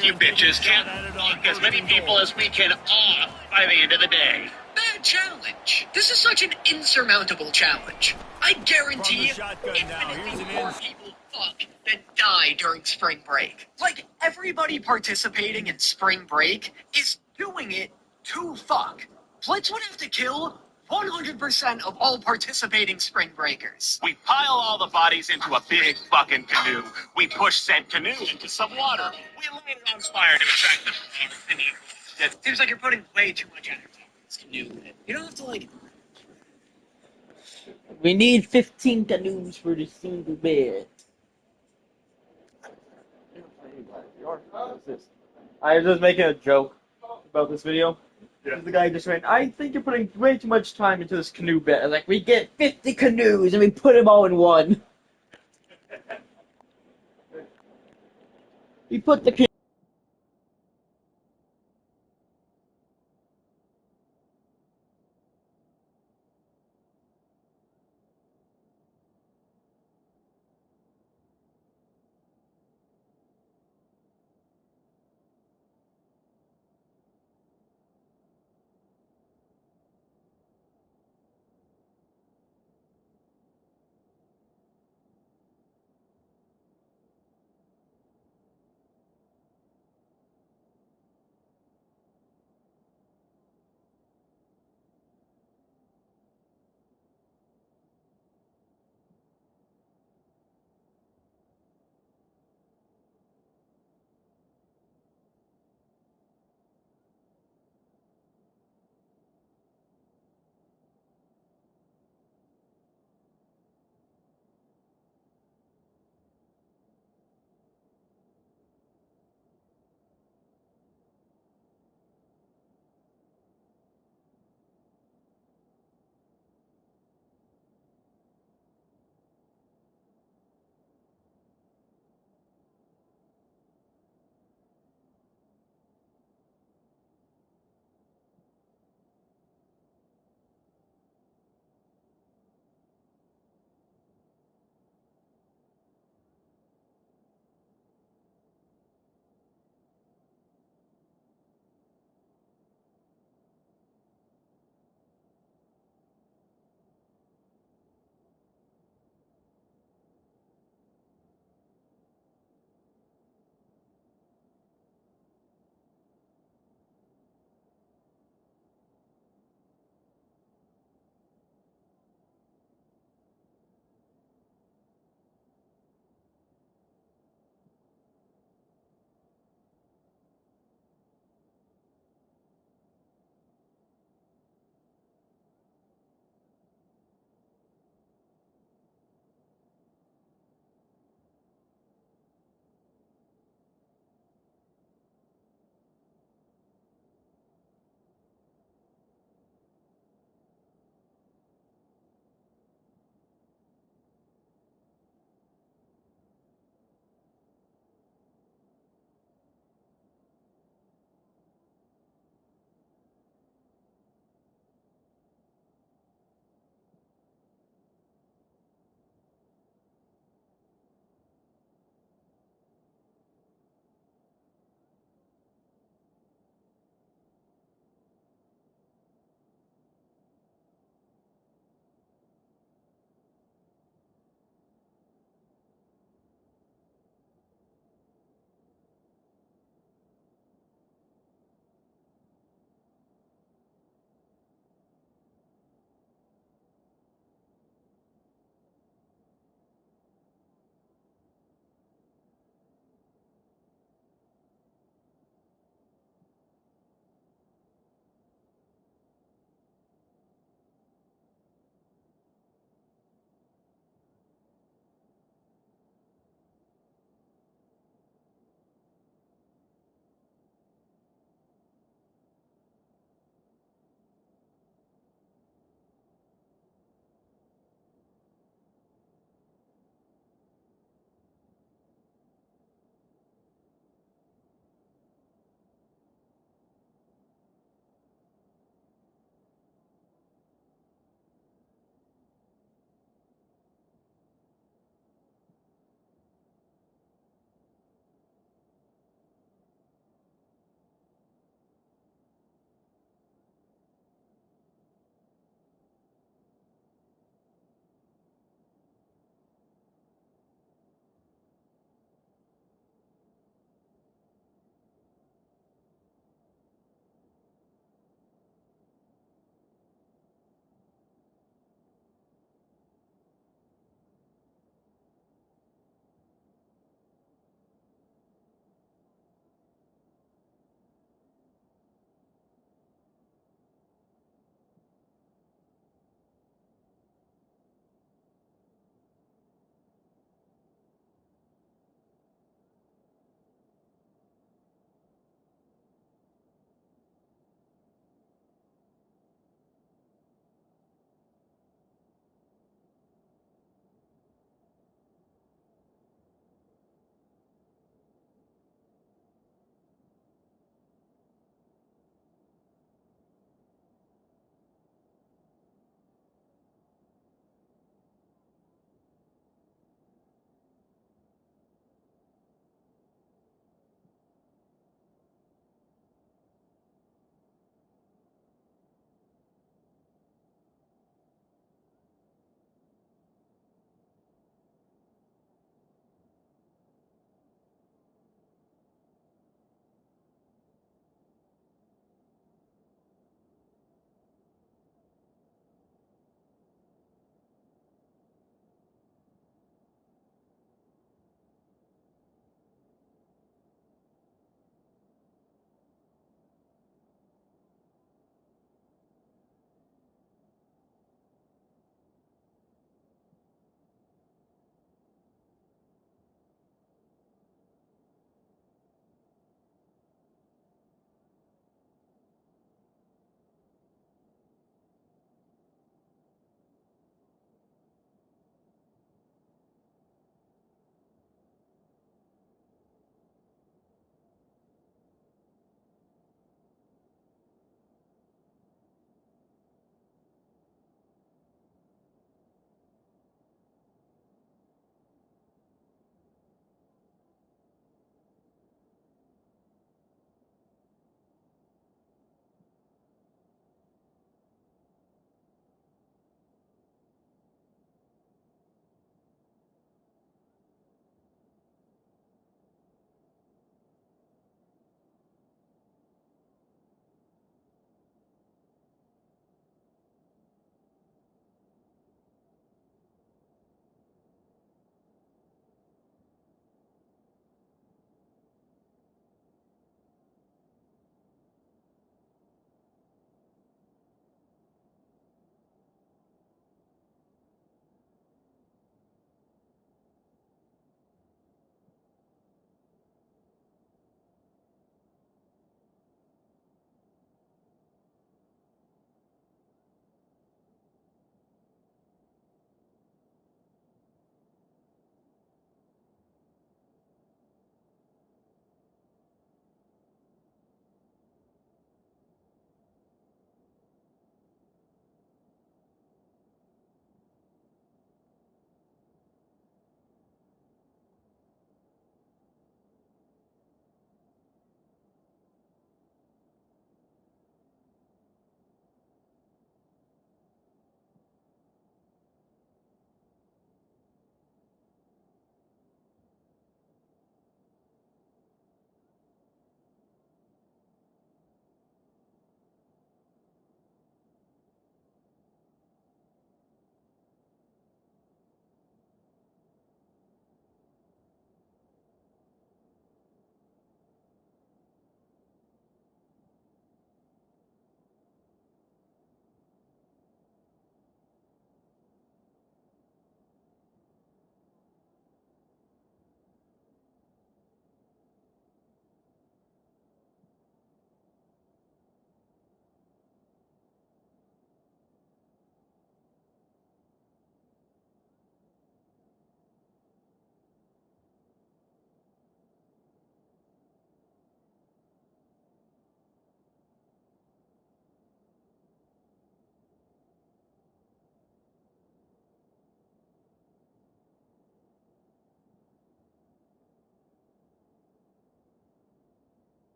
You bitches can't fuck as many people as we can off by the end of the day. bad challenge. This is such an insurmountable challenge. I guarantee infinitely more people fuck than die during spring break. Like, everybody participating in spring break is doing it to fuck. Blitz would have to kill 100% of all participating spring breakers. We pile all the bodies into a big fucking canoe. We push said canoe into some water. We light it on fire to attract the canoe. It seems like you're putting way too much energy into this canoe. You don't have to, like... We need 15 canoes for the single bed. I was just making a joke about this video. Yeah. The guy just went, I think you're putting way too much time into this canoe bed. I was like, we get 50 canoes and we put them all in one. We put the canoe.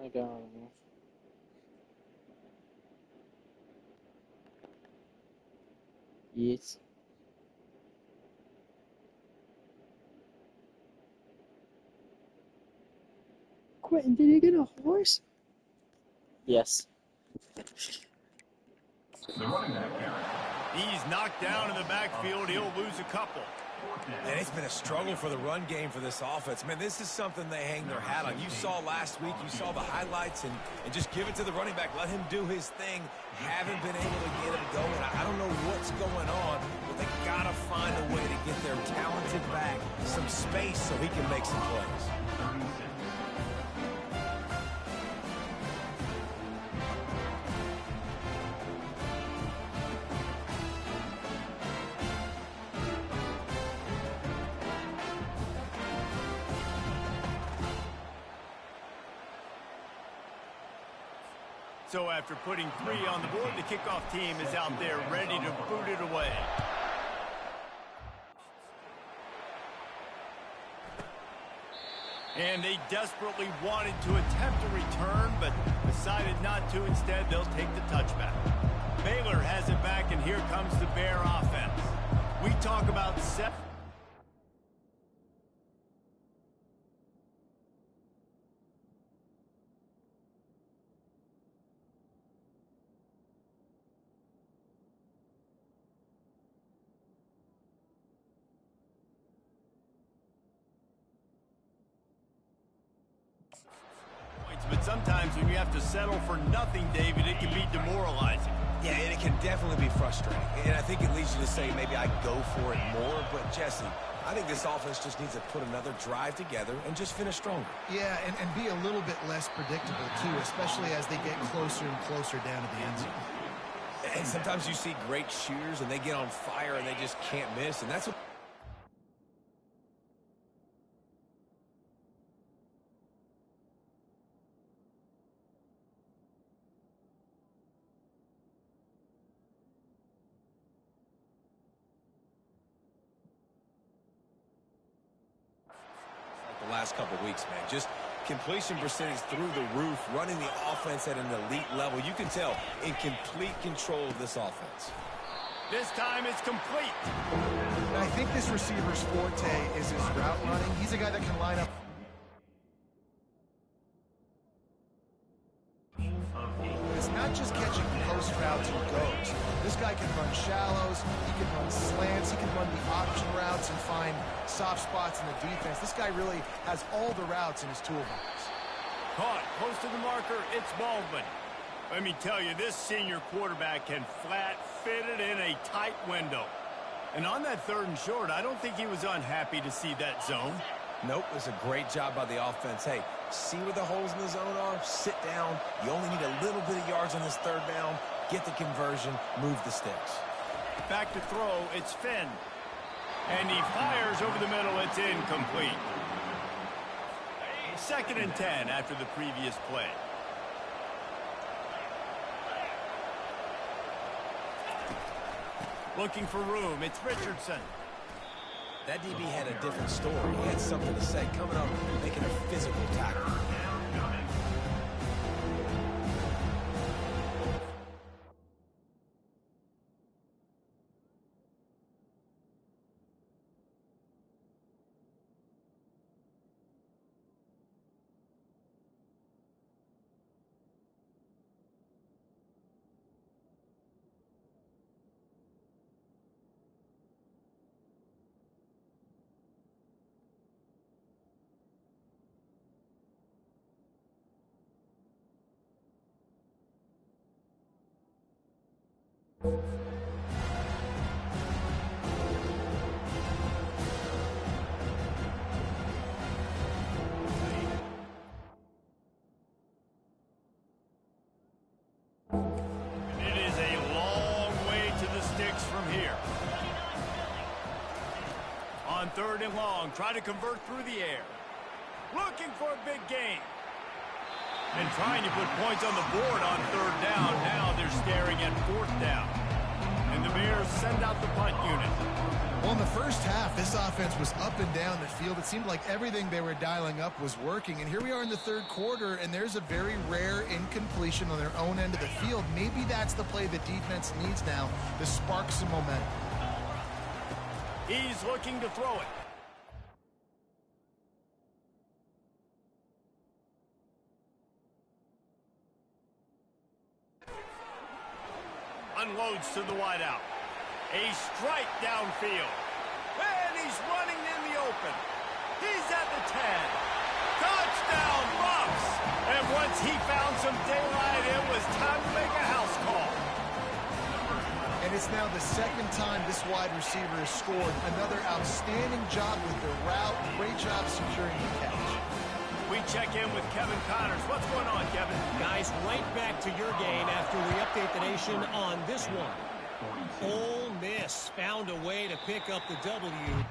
I got him. Yes. Quentin, did you get a horse? Yes. He's knocked down in the backfield. He'll lose a couple. And it's been a struggle for the run game for this offense. Man, this is something they hang their hat on. You saw last week, you saw the highlights, and just give it to the running back. Let him do his thing. Haven't been able to get him going. I don't know what's going on, but they got to find a way to get their talented back some space so he can make some plays. So after putting 3 on the board, the kickoff team is out there ready to boot it away. And they desperately wanted to attempt a return, but decided not to. Instead, they'll take the touchback. Baylor has it back, and here comes the Bear offense. We talk about set. But sometimes when you have to settle for nothing, David, it can be demoralizing. Yeah, and it can definitely be frustrating. And I think it leads you to say maybe I go for it more. But, Jesse, I think this offense just needs to put another drive together and just finish stronger. Yeah, and be a little bit less predictable, too, especially as they get closer and closer down to the end zone. And sometimes you see great shooters, and they get on fire, and they just can't miss. And that's what... the last couple weeks, man. Just completion percentage through the roof, running the offense at an elite level. You can tell in complete control of this offense. This time it's complete. I think this receiver's forte is his route running. He's a guy that can line up. It's not just catching post routes and goes. This guy can run shallows, he can run slants, he can run the option routes and find soft spots in the defense. This guy really has all the routes in his toolbox. Caught close to the marker, it's Baldwin. Let me tell you, this senior quarterback can flat fit it in a tight window. And on that 3rd and short, I don't think he was unhappy to see that zone. Nope, it was a great job by the offense. Hey, see where the holes in the zone are, sit down. You only need a little bit of yards on this 3rd down. Get the conversion, move the sticks. Back to throw, it's Finn. And he fires over the middle, it's incomplete. 2nd and 10 after the previous play. Looking for room, it's Richardson. That DB had a different story. He had something to say, coming up, making a physical tackle. On 3rd and long, try to convert through the air. Looking for a big gain. And trying to put points on the board on 3rd down. Now they're staring at 4th down. And the Bears send out the punt unit. Well, in the first half, this offense was up and down the field. It seemed like everything they were dialing up was working. And here we are in the third quarter, and there's a very rare incompletion on their own end of the field. Maybe that's the play the defense needs now to spark some momentum. He's looking to throw it. Unloads to the wideout. A strike downfield. And he's running in the open. He's at the 10. Touchdown, Bucks! And once he found some daylight, it was time to make a house call. And it's now the second time this wide receiver has scored. Another outstanding job with the route. Great job securing the catch. We check in with Kevin Connors. What's going on, Kevin? Guys, right back to your game after we update the nation on this one. Ole Miss found a way to pick up the W.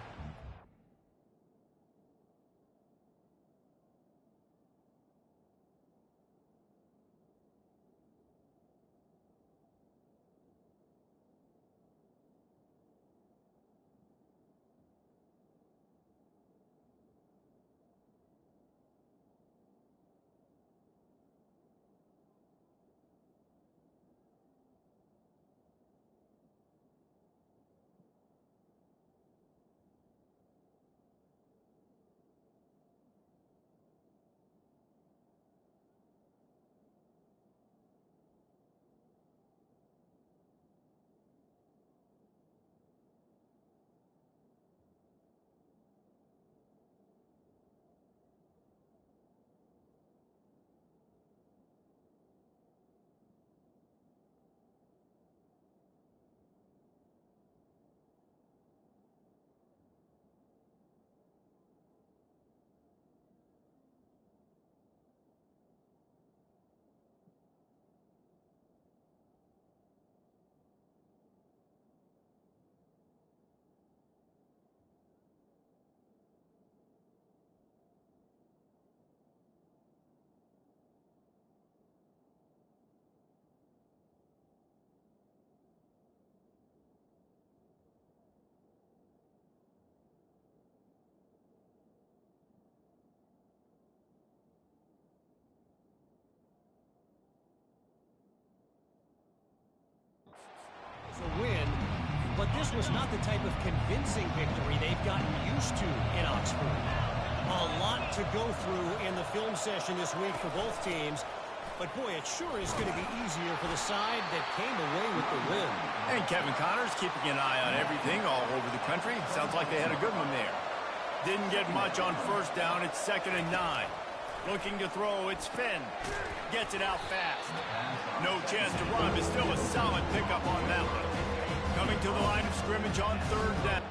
A win, but this was not the type of convincing victory they've gotten used to in Oxford. A lot to go through in the film session this week for both teams, but boy, it sure is going to be easier for the side that came away with the win. And Kevin Connors keeping an eye on everything all over the country. Sounds like they had a good one there. Didn't get much on first down. It's 2nd and 9. Looking to throw, it's Finn. Gets it out fast. No chance to run, but still a solid pickup on that one. Coming to the line of scrimmage on 3rd down.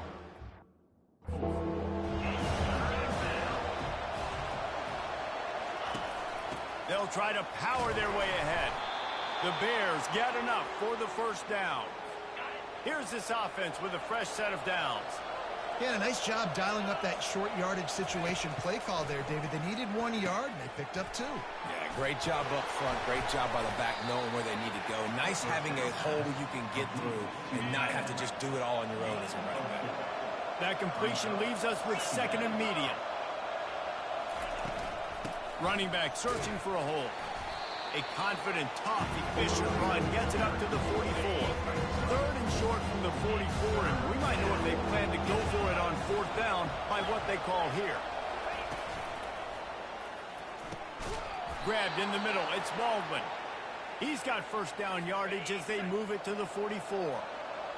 They'll try to power their way ahead. The Bears get enough for the first down. Here's this offense with a fresh set of downs. Yeah, a nice job dialing up that short yardage situation play call there, David. They needed 1 yard, and they picked up 2. Yeah, great job up front. Great job by the back knowing where they need to go. Nice having a hole you can get through and not have to just do it all on your own as a running back. That completion leaves us with 2nd and medium. Running back searching for a hole. A confident, tough, efficient run gets it up to the 44. 3rd and short from the 44, and we might know if they plan to go for it on 4th down by what they call here. Grabbed in the middle, it's Baldwin. He's got first down yardage as they move it to the 44.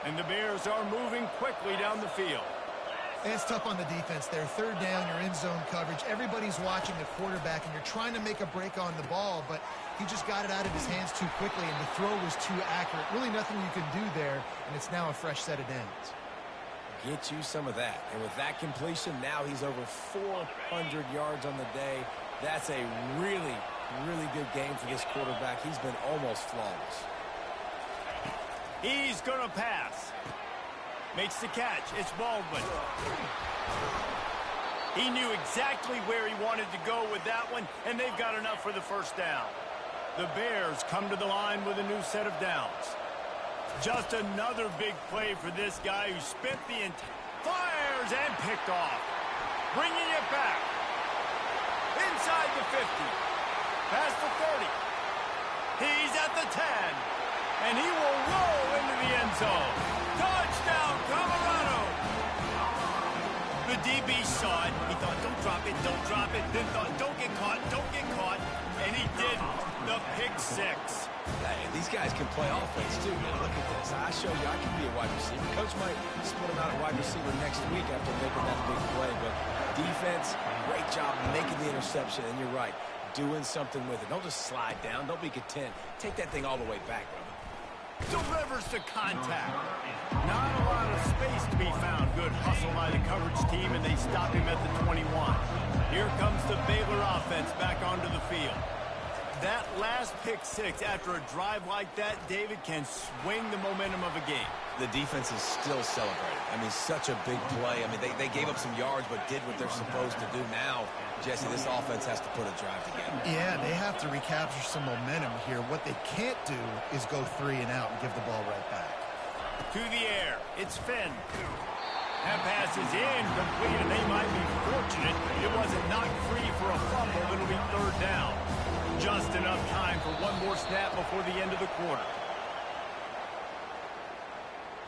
And the Bears are moving quickly down the field. And it's tough on the defense there. 3rd down, you're in zone coverage. Everybody's watching the quarterback, and you're trying to make a break on the ball, but he just got it out of his hands too quickly, and the throw was too accurate. Really nothing you can do there, and it's now a fresh set of downs. Get you some of that. And with that completion, now he's over 400 yards on the day. That's a really, really good game for this quarterback. He's been almost flawless. He's going to pass. Makes the catch. It's Baldwin. He knew exactly where he wanted to go with that one, and they've got enough for the first down. The Bears come to the line with a new set of downs. Just another big play for this guy who spent the entire... Fires and picked off. Bringing it back. Inside the 50. Past the 30. He's at the 10. And he will roll into the end zone. Touchdown, Colorado. The DB saw it. He thought, don't drop it, don't drop it. Then thought, don't get caught, don't get caught. And he did the pick six. Hey, these guys can play offense, too. Man, look at this. I show you I can be a wide receiver. Coach might split him out at wide receiver next week after making that big play. But defense, great job making the interception. And you're right, doing something with it. Don't just slide down. Don't be content. Take that thing all the way back, brother. Delivers to contact. Not a lot of space to be found. Good hustle by the coverage team, and they stop him at the 21. Here comes the Baylor offense back onto the field. That last pick six after a drive like that, David, can swing the momentum of a game. The defense is still celebrating. I mean, such a big play. I mean, they gave up some yards but did what they're supposed to do. Now, Jesse, this offense has to put a drive together. Yeah, they have to recapture some momentum here. What they can't do is go 3 and out and give the ball right back. To the air. It's Finn. That pass is incomplete, and they might be fortunate it wasn't knocked free for a fumble. It'll be third down. Just enough time for one more snap before the end of the quarter.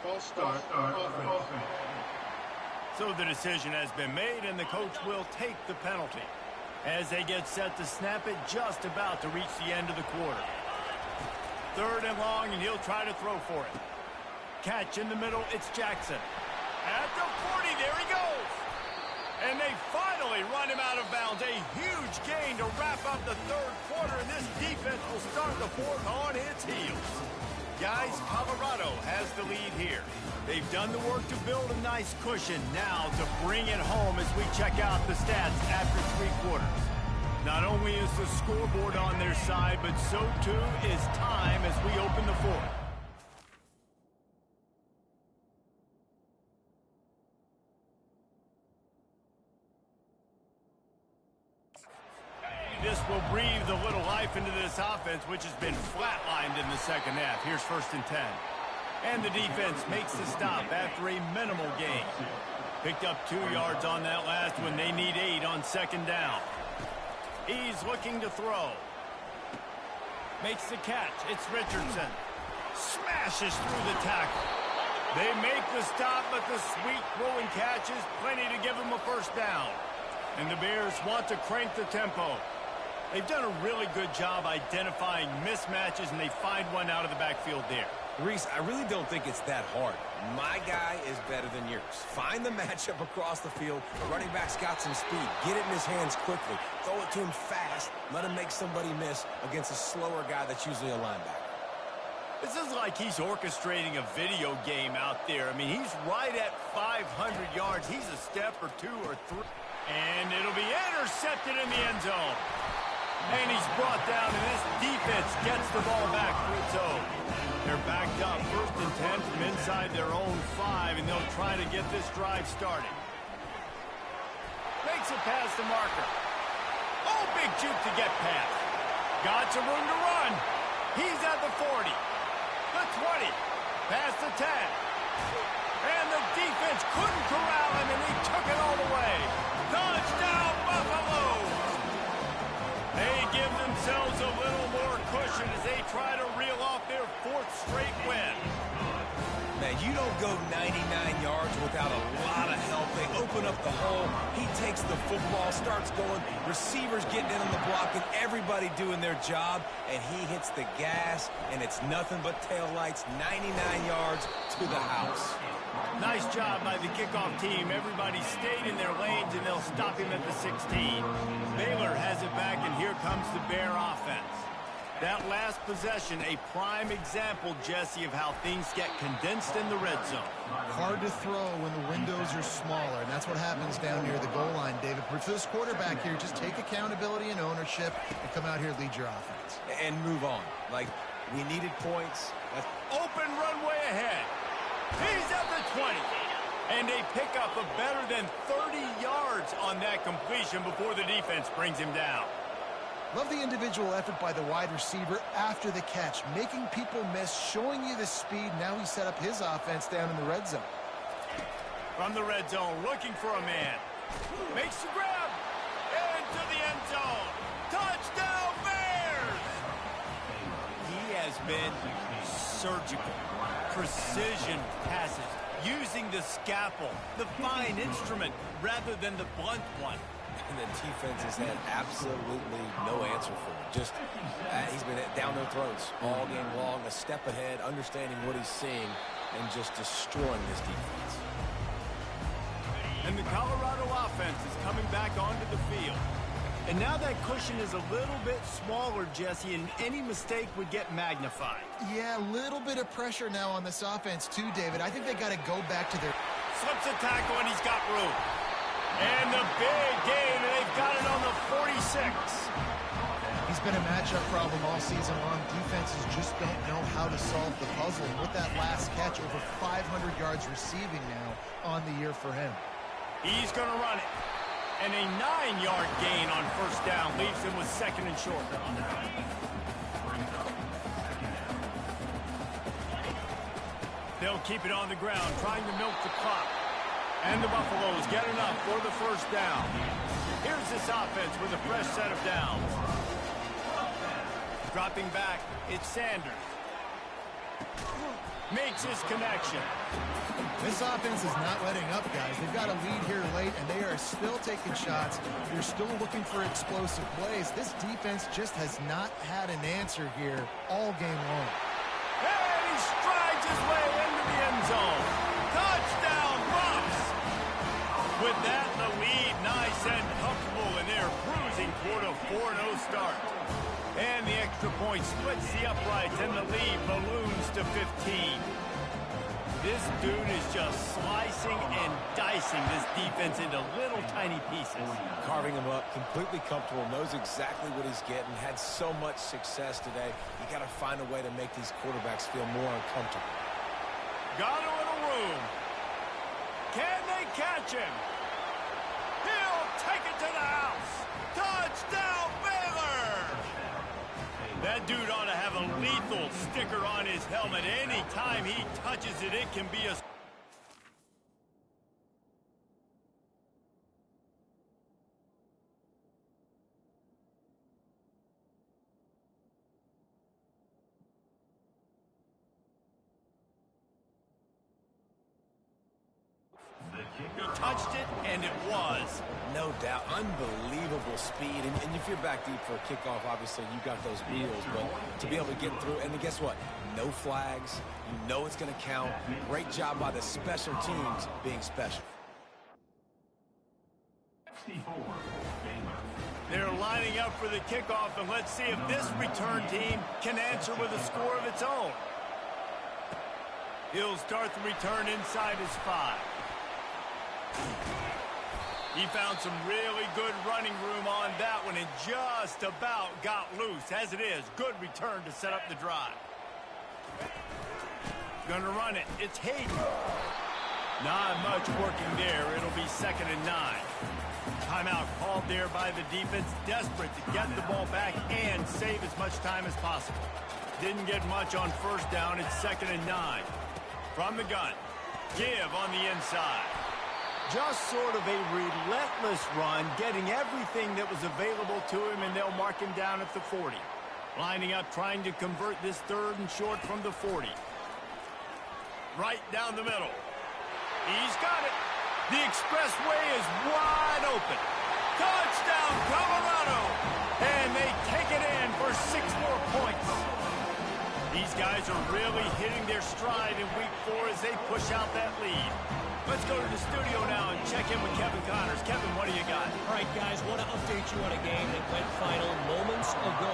False start. So the decision has been made, and the coach will take the penalty as they get set to snap it just about to reach the end of the quarter. Third and long, and he'll try to throw for it. Catch in the middle, it's Jackson. At the 40, there he goes. And they finally run him out of bounds. A huge gain to wrap up the third quarter, and this defense will start the fourth on its heels. Guys, Colorado has the lead here. They've done the work to build a nice cushion. Now to bring it home as we check out the stats after 3 quarters. Not only is the scoreboard on their side, but so too is time as we open the fourth. This will breathe a little life into this offense, which has been flatlined in the second half. Here's 1st and 10. And the defense makes the stop after a minimal gain. Picked up 2 yards on that last one. They need 8 on 2nd down. He's looking to throw. Makes the catch. It's Richardson. Smashes through the tackle. They make the stop, but the sweet throwing catch is plenty to give them a 1st down. And the Bears want to crank the tempo. They've done a really good job identifying mismatches, and they find one out of the backfield there. Reese, I really don't think it's that hard. My guy is better than yours. Find the matchup across the field. The running back's got some speed. Get it in his hands quickly. Throw it to him fast. Let him make somebody miss against a slower guy that's usually a linebacker. This is like he's orchestrating a video game out there. I mean, he's right at 500 yards. He's a step or 2 or 3. And it'll be intercepted in the end zone. And he's brought down, and this defense gets the ball back for its own. They're backed up 1st and 10 from inside their own 5, and they'll try to get this drive started. Makes it past the marker. Oh, big juke to get past. Got some room to run. He's at the 40, the 20, past the 10. And the defense couldn't corral him, and he took it all the way. Touchdown, Buffalo! They give themselves a little more cushion as they try to reel off their 4th straight win. Man, you don't go 99 yards without a lot of help. They open up the hole. He takes the football, starts going. Receivers getting in on the block, and everybody doing their job. And he hits the gas, and it's nothing but taillights, 99 yards to the house. Nice job by the kickoff team. Everybody stayed in their lanes, and they'll stop him at the 16. Baylor has it back, and here comes the Bear offense. That last possession, a prime example, Jesse, of how things get condensed in the red zone. Hard to throw when the windows are smaller, and that's what happens down near the goal line, David. For this quarterback here, just take accountability and ownership and come out here and lead your offense. And move on. Like, we needed points. Open runway ahead. He's at the 20. And they pick up a better than 30 yards on that completion before the defense brings him down. Love the individual effort by the wide receiver after the catch, making people miss, showing you the speed. Now he set up his offense down in the red zone. From the red zone, looking for a man. Makes the grab. Into the end zone. Touchdown, Bears! He has been surgical. Precision passes. Using the scalpel, the fine instrument, rather than the blunt one. And the defense has had absolutely no answer for him. Just, he's been down their throats all game long, a step ahead, understanding what he's seeing, and just destroying this defense. And the Colorado offense is coming back onto the field. And now that cushion is a little bit smaller, Jesse, and any mistake would get magnified. Yeah, a little bit of pressure now on this offense too, David. I think they got to go back to their... Slips a tackle and he's got room. And the big gain, and they've got it on the 46. He's been a matchup problem all season long. Defenses just don't know how to solve the puzzle. And with that last catch, over 500 yards receiving now on the year for him. He's going to run it. And a 9-yard gain on first down leaves him with second and short. They'll keep it on the ground, trying to milk the clock. And the Buffaloes get enough for the first down. Here's this offense with a fresh set of downs. Dropping back, it's Sanders. Makes his connection. This offense is not letting up, guys. They've got a lead here late, and they are still taking shots. They're still looking for explosive plays. This defense just has not had an answer here all game long. And he strides his way into the end zone. Touchdown, Buffs! With that, the lead nice and comfortable in their bruising quarter 4-0 start. And the extra point splits the uprights, and the lead balloons to 15. This dude is just slicing and dicing this defense into little tiny pieces. Carving him up, completely comfortable, knows exactly what he's getting, had so much success today. You got to find a way to make these quarterbacks feel more uncomfortable. Got a little room. Can they catch him? He'll take it to the house. Touchdown, Baylor! That dude ought to have a lethal sticker on his helmet. Anytime he touches it, it can be a... He touched it, and it was. No doubt. Unbelievable speed. And if you're back deep for a kickoff, obviously you got those wheels. But to be able to get through, and then guess what? No flags. You know it's going to count. Great job by the special teams being special. They're lining up for the kickoff, and let's see if this return team can answer with a score of its own. He'll start the return inside his 5. He found some really good running room on that one and just about got loose. As it is, good return to set up the drive. Gonna run it. It's Hayden. Not much working there. It'll be 2nd and 9. Timeout called there by the defense, desperate to get the ball back and save as much time as possible. Didn't get much on first down. It's 2nd and 9. From the gun. Give on the inside. Just sort of a relentless run, getting everything that was available to him, and they'll mark him down at the 40. Lining up, trying to convert this 3rd and short from the 40. Right down the middle. He's got it. The expressway is wide open. Touchdown, Colorado! And they take it in for 6 more points. These guys are really hitting their stride in week 4 as they push out that lead. Let's go to the studio now and check in with Kevin Connors. Kevin, what do you got? All right, guys, want to update you on a game that went final moments ago.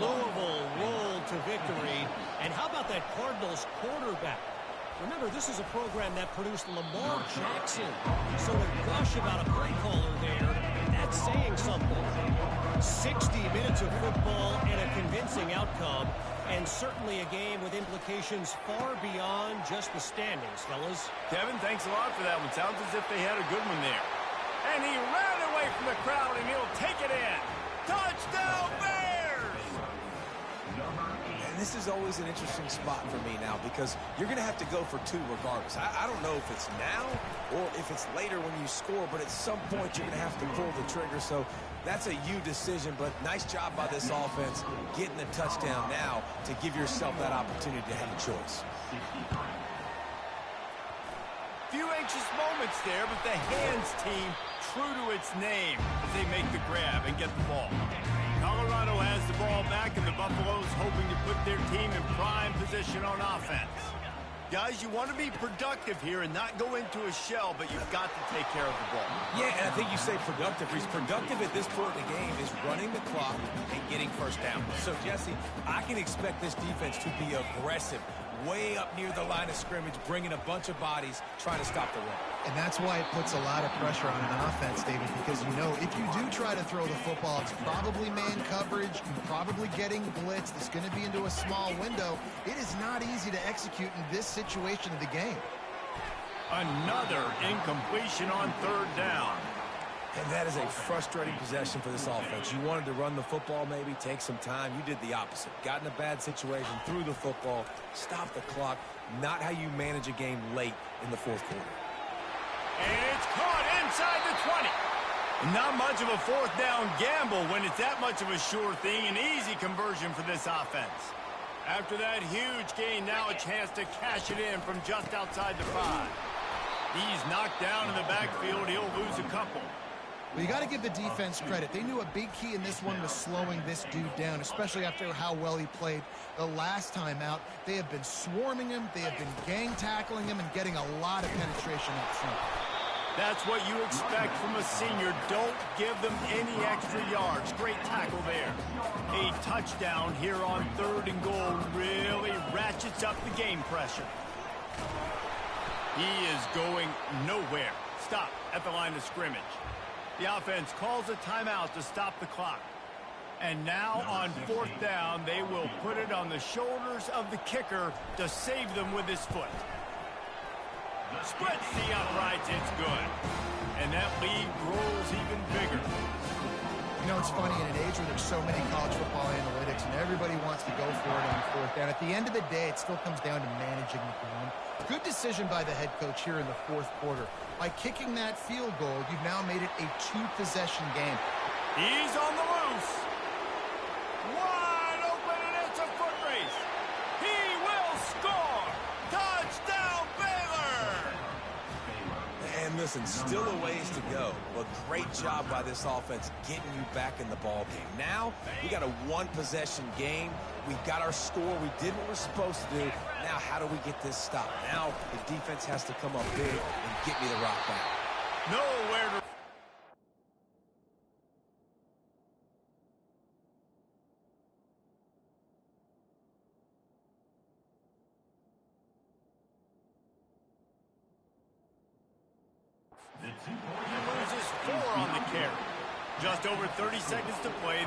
Louisville rolled to victory. And how about that Cardinals quarterback? Remember, this is a program that produced Lamar Jackson. So to gush about a play caller there, that's saying something. 60 minutes of football and a convincing outcome. And certainly a game with implications far beyond just the standings, fellas. Kevin, thanks a lot for that one. Sounds as if they had a good one there. And he ran away from the crowd, and he'll take it in. Touchdown! is always an interesting spot for me now because you're going to have to go for two regardless. I don't know if it's now or if it's later when you score, but at some point you're going to have to pull the trigger. So that's a you decision, but nice job by this offense getting the touchdown now to give yourself that opportunity to have a choice. Few anxious moments there, but the hands team true to its name as they make the grab and get the ball. Colorado has the ball back, and the Buffaloes hoping to put their team in prime position on offense. Guys, you want to be productive here and not go into a shell, but you've got to take care of the ball. Yeah, and I think you say productive. He's productive at this point in the game is running the clock and getting first down. So, Jesse, I can expect this defense to be aggressive, way up near the line of scrimmage, bringing a bunch of bodies, trying to stop the run. And that's why it puts a lot of pressure on an offense, David, because you know if you do try to throw the football, it's probably man coverage, you're probably getting blitzed, it's going to be into a small window. It is not easy to execute in this situation of the game. Another incompletion on third down. And that is a frustrating possession for this offense. You wanted to run the football, maybe take some time. You did the opposite. Got in a bad situation, threw the football, stopped the clock. Not how you manage a game late in the fourth quarter. And it's caught inside the 20. Not much of a fourth down gamble when it's that much of a sure thing. An easy conversion for this offense. After that huge gain, now a chance to cash it in from just outside the 5. He's knocked down in the backfield. He'll lose a couple. Well, you got to give the defense credit. They knew a big key in this one was slowing this dude down, especially after how well he played the last time out. They have been swarming him. They have been gang tackling him and getting a lot of penetration up front. That's what you expect from a senior. Don't give them any extra yards. Great tackle there. A touchdown here on 3rd and goal really ratchets up the game pressure. He is going nowhere. Stop at the line of scrimmage. The offense calls a timeout to stop the clock. And now on 4th down, they will put it on the shoulders of the kicker to save them with his foot. Spreads the uprights, it's good. And that lead grows even bigger. You know, it's funny, in an age where there's so many college football analytics and everybody wants to go for it on 4th down, at the end of the day, it still comes down to managing the game. Good decision by the head coach here in the 4th quarter. By kicking that field goal, you've now made it a 2-possession game. He's on the loose. Wide open, and it's a foot race. He will score. Touchdown, Baylor. And listen, still a ways to go, but great job by this offense getting you back in the ball game. Now, we got a 1-possession game. We've got our score. We did what we're supposed to do. Now, how do we get this stopped? Now, the defense has to come up big and get me the rock back. Nowhere to... He loses 4 on the carry. Just over 30 seconds to play.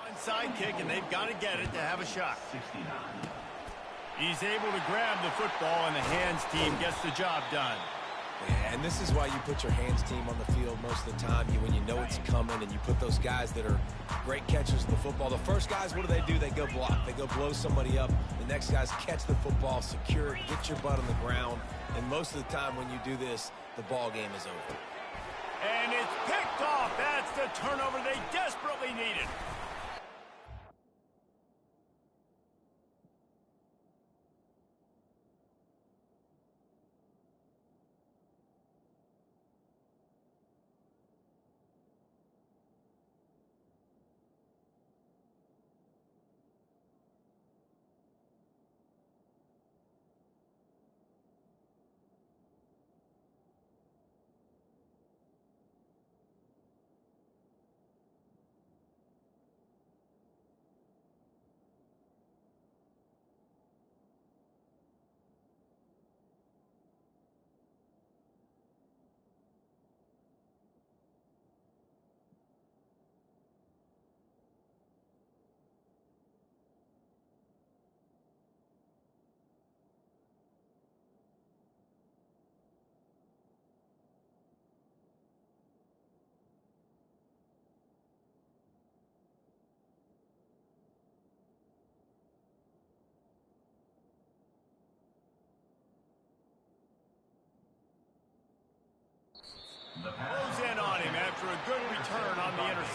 Onside kick, and they've got to get it to have a shot. He's able to grab the football, and the hands team gets the job done. Yeah, and this is why you put your hands team on the field most of the time. When you know it's coming, and you put those guys that are great catchers of the football. The first guys, what do? They go block. They go blow somebody up. The next guys catch the football, secure it, get your butt on the ground. And most of the time when you do this, the ball game is over. And it's picked off. That's the turnover they desperately needed.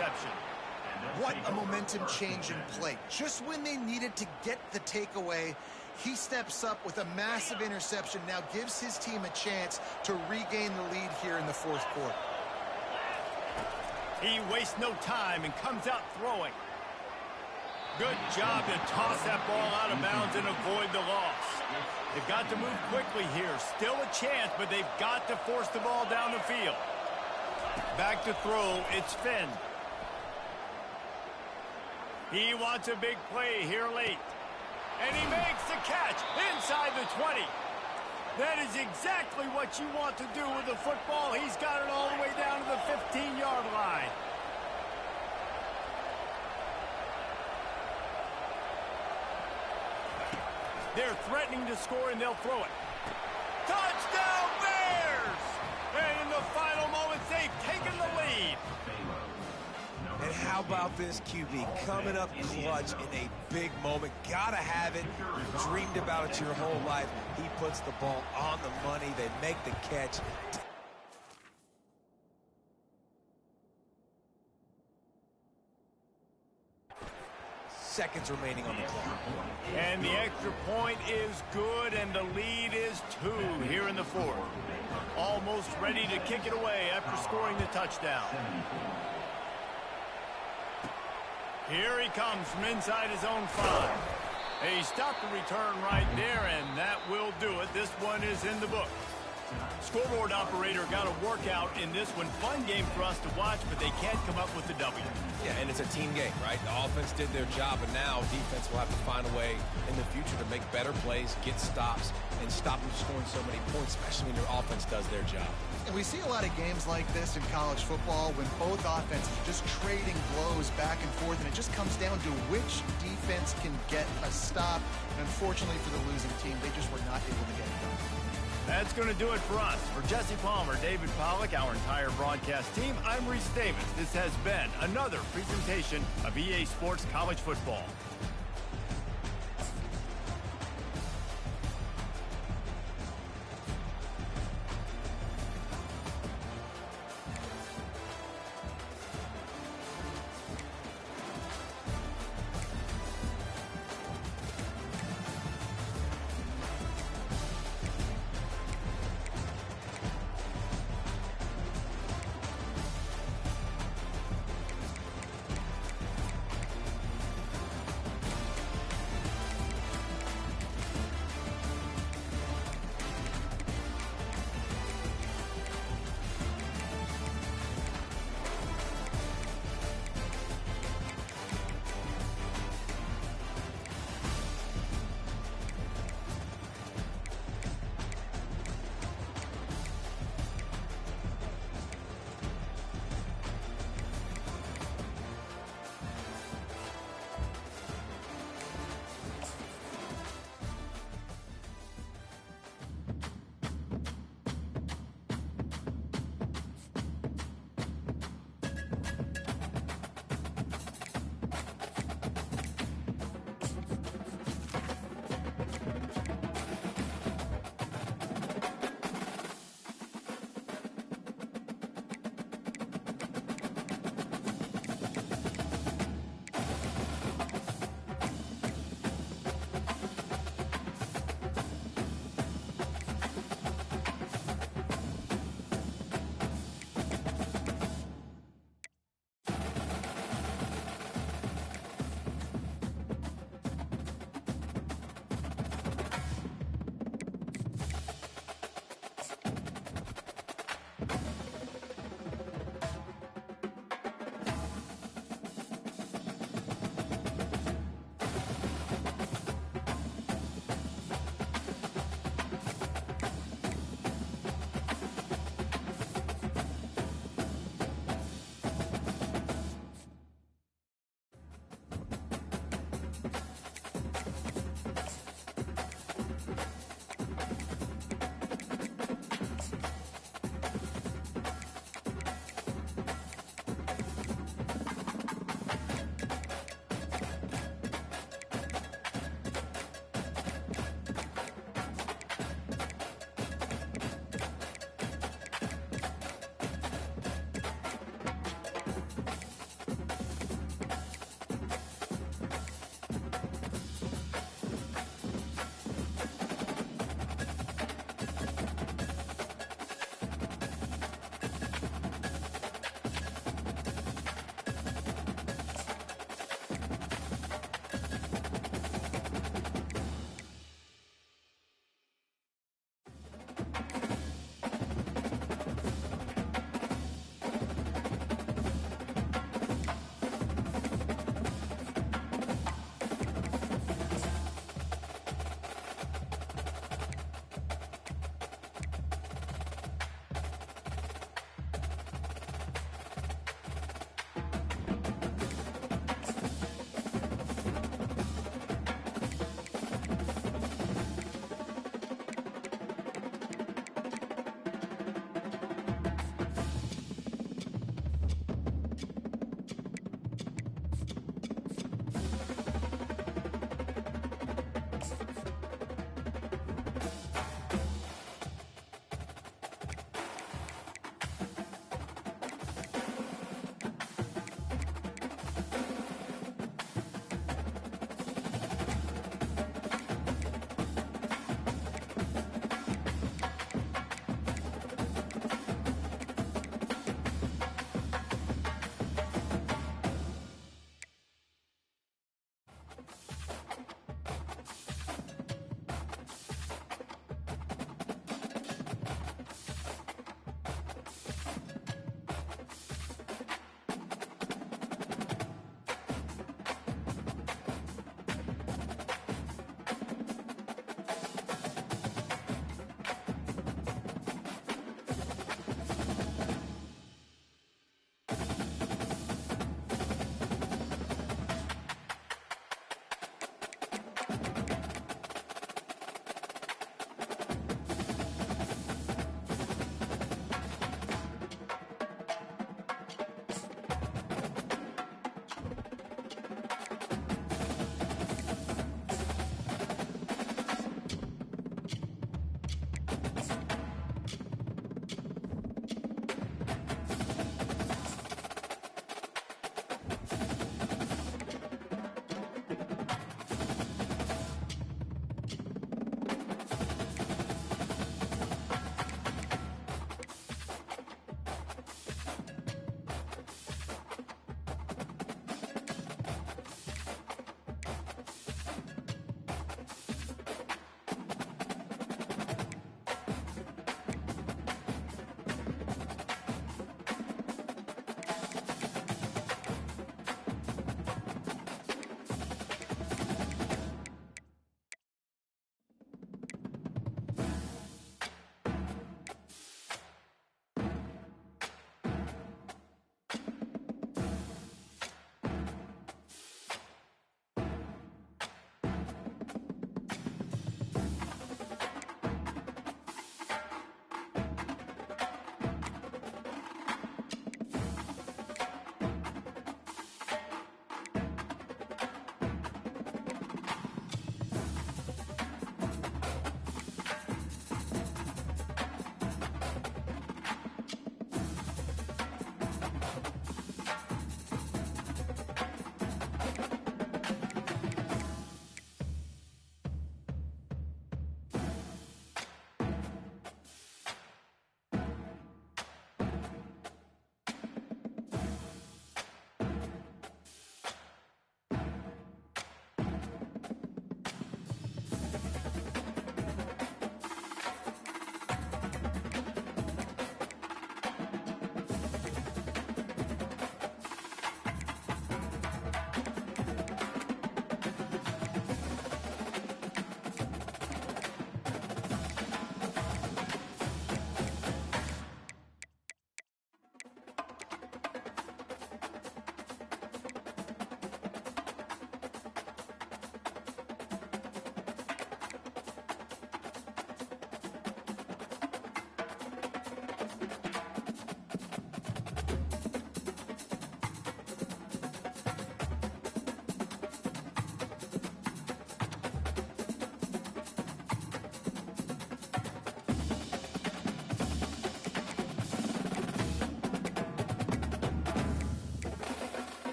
interception. What a momentum-changing play. Just when they needed to get the takeaway, he steps up with a massive interception, now gives his team a chance to regain the lead here in the fourth quarter. He wastes no time and comes out throwing. Good job to toss that ball out of bounds and avoid the loss. They've got to move quickly here. Still a chance, but they've got to force the ball down the field. Back to throw, it's Finn. He wants a big play here late. And he makes the catch inside the 20. That is exactly what you want to do with the football. He's got it all the way down to the 15-yard line. They're threatening to score, and they'll throw it. Touchdown, Bears! And in the final moments, they've taken the lead. And how about this QB coming up clutch in a big moment? Gotta have it. You've dreamed about it your whole life. He puts the ball on the money. They make the catch. Seconds remaining on the clock. And the extra point is good, and the lead is 2 here in the fourth. Almost ready to kick it away after scoring the touchdown. Here he comes from inside his own 5. He stopped the return right there, and that will do it. This one is in the book. Scoreboard operator got a workout in this one. Fun game for us to watch, but they can't come up with the W. Yeah, and it's a team game, right? The offense did their job, and now defense will have to find a way in the future to make better plays, get stops, and stop them scoring so many points, especially when your offense does their job. And we see a lot of games like this in college football when both offenses are just trading blows back and forth, and it just comes down to which defense can get a stop. And unfortunately for the losing team, they just were not able to get it done. That's going to do it for us. For Jesse Palmer, David Pollack, our entire broadcast team, I'm Reese Davis. This has been another presentation of EA Sports College Football.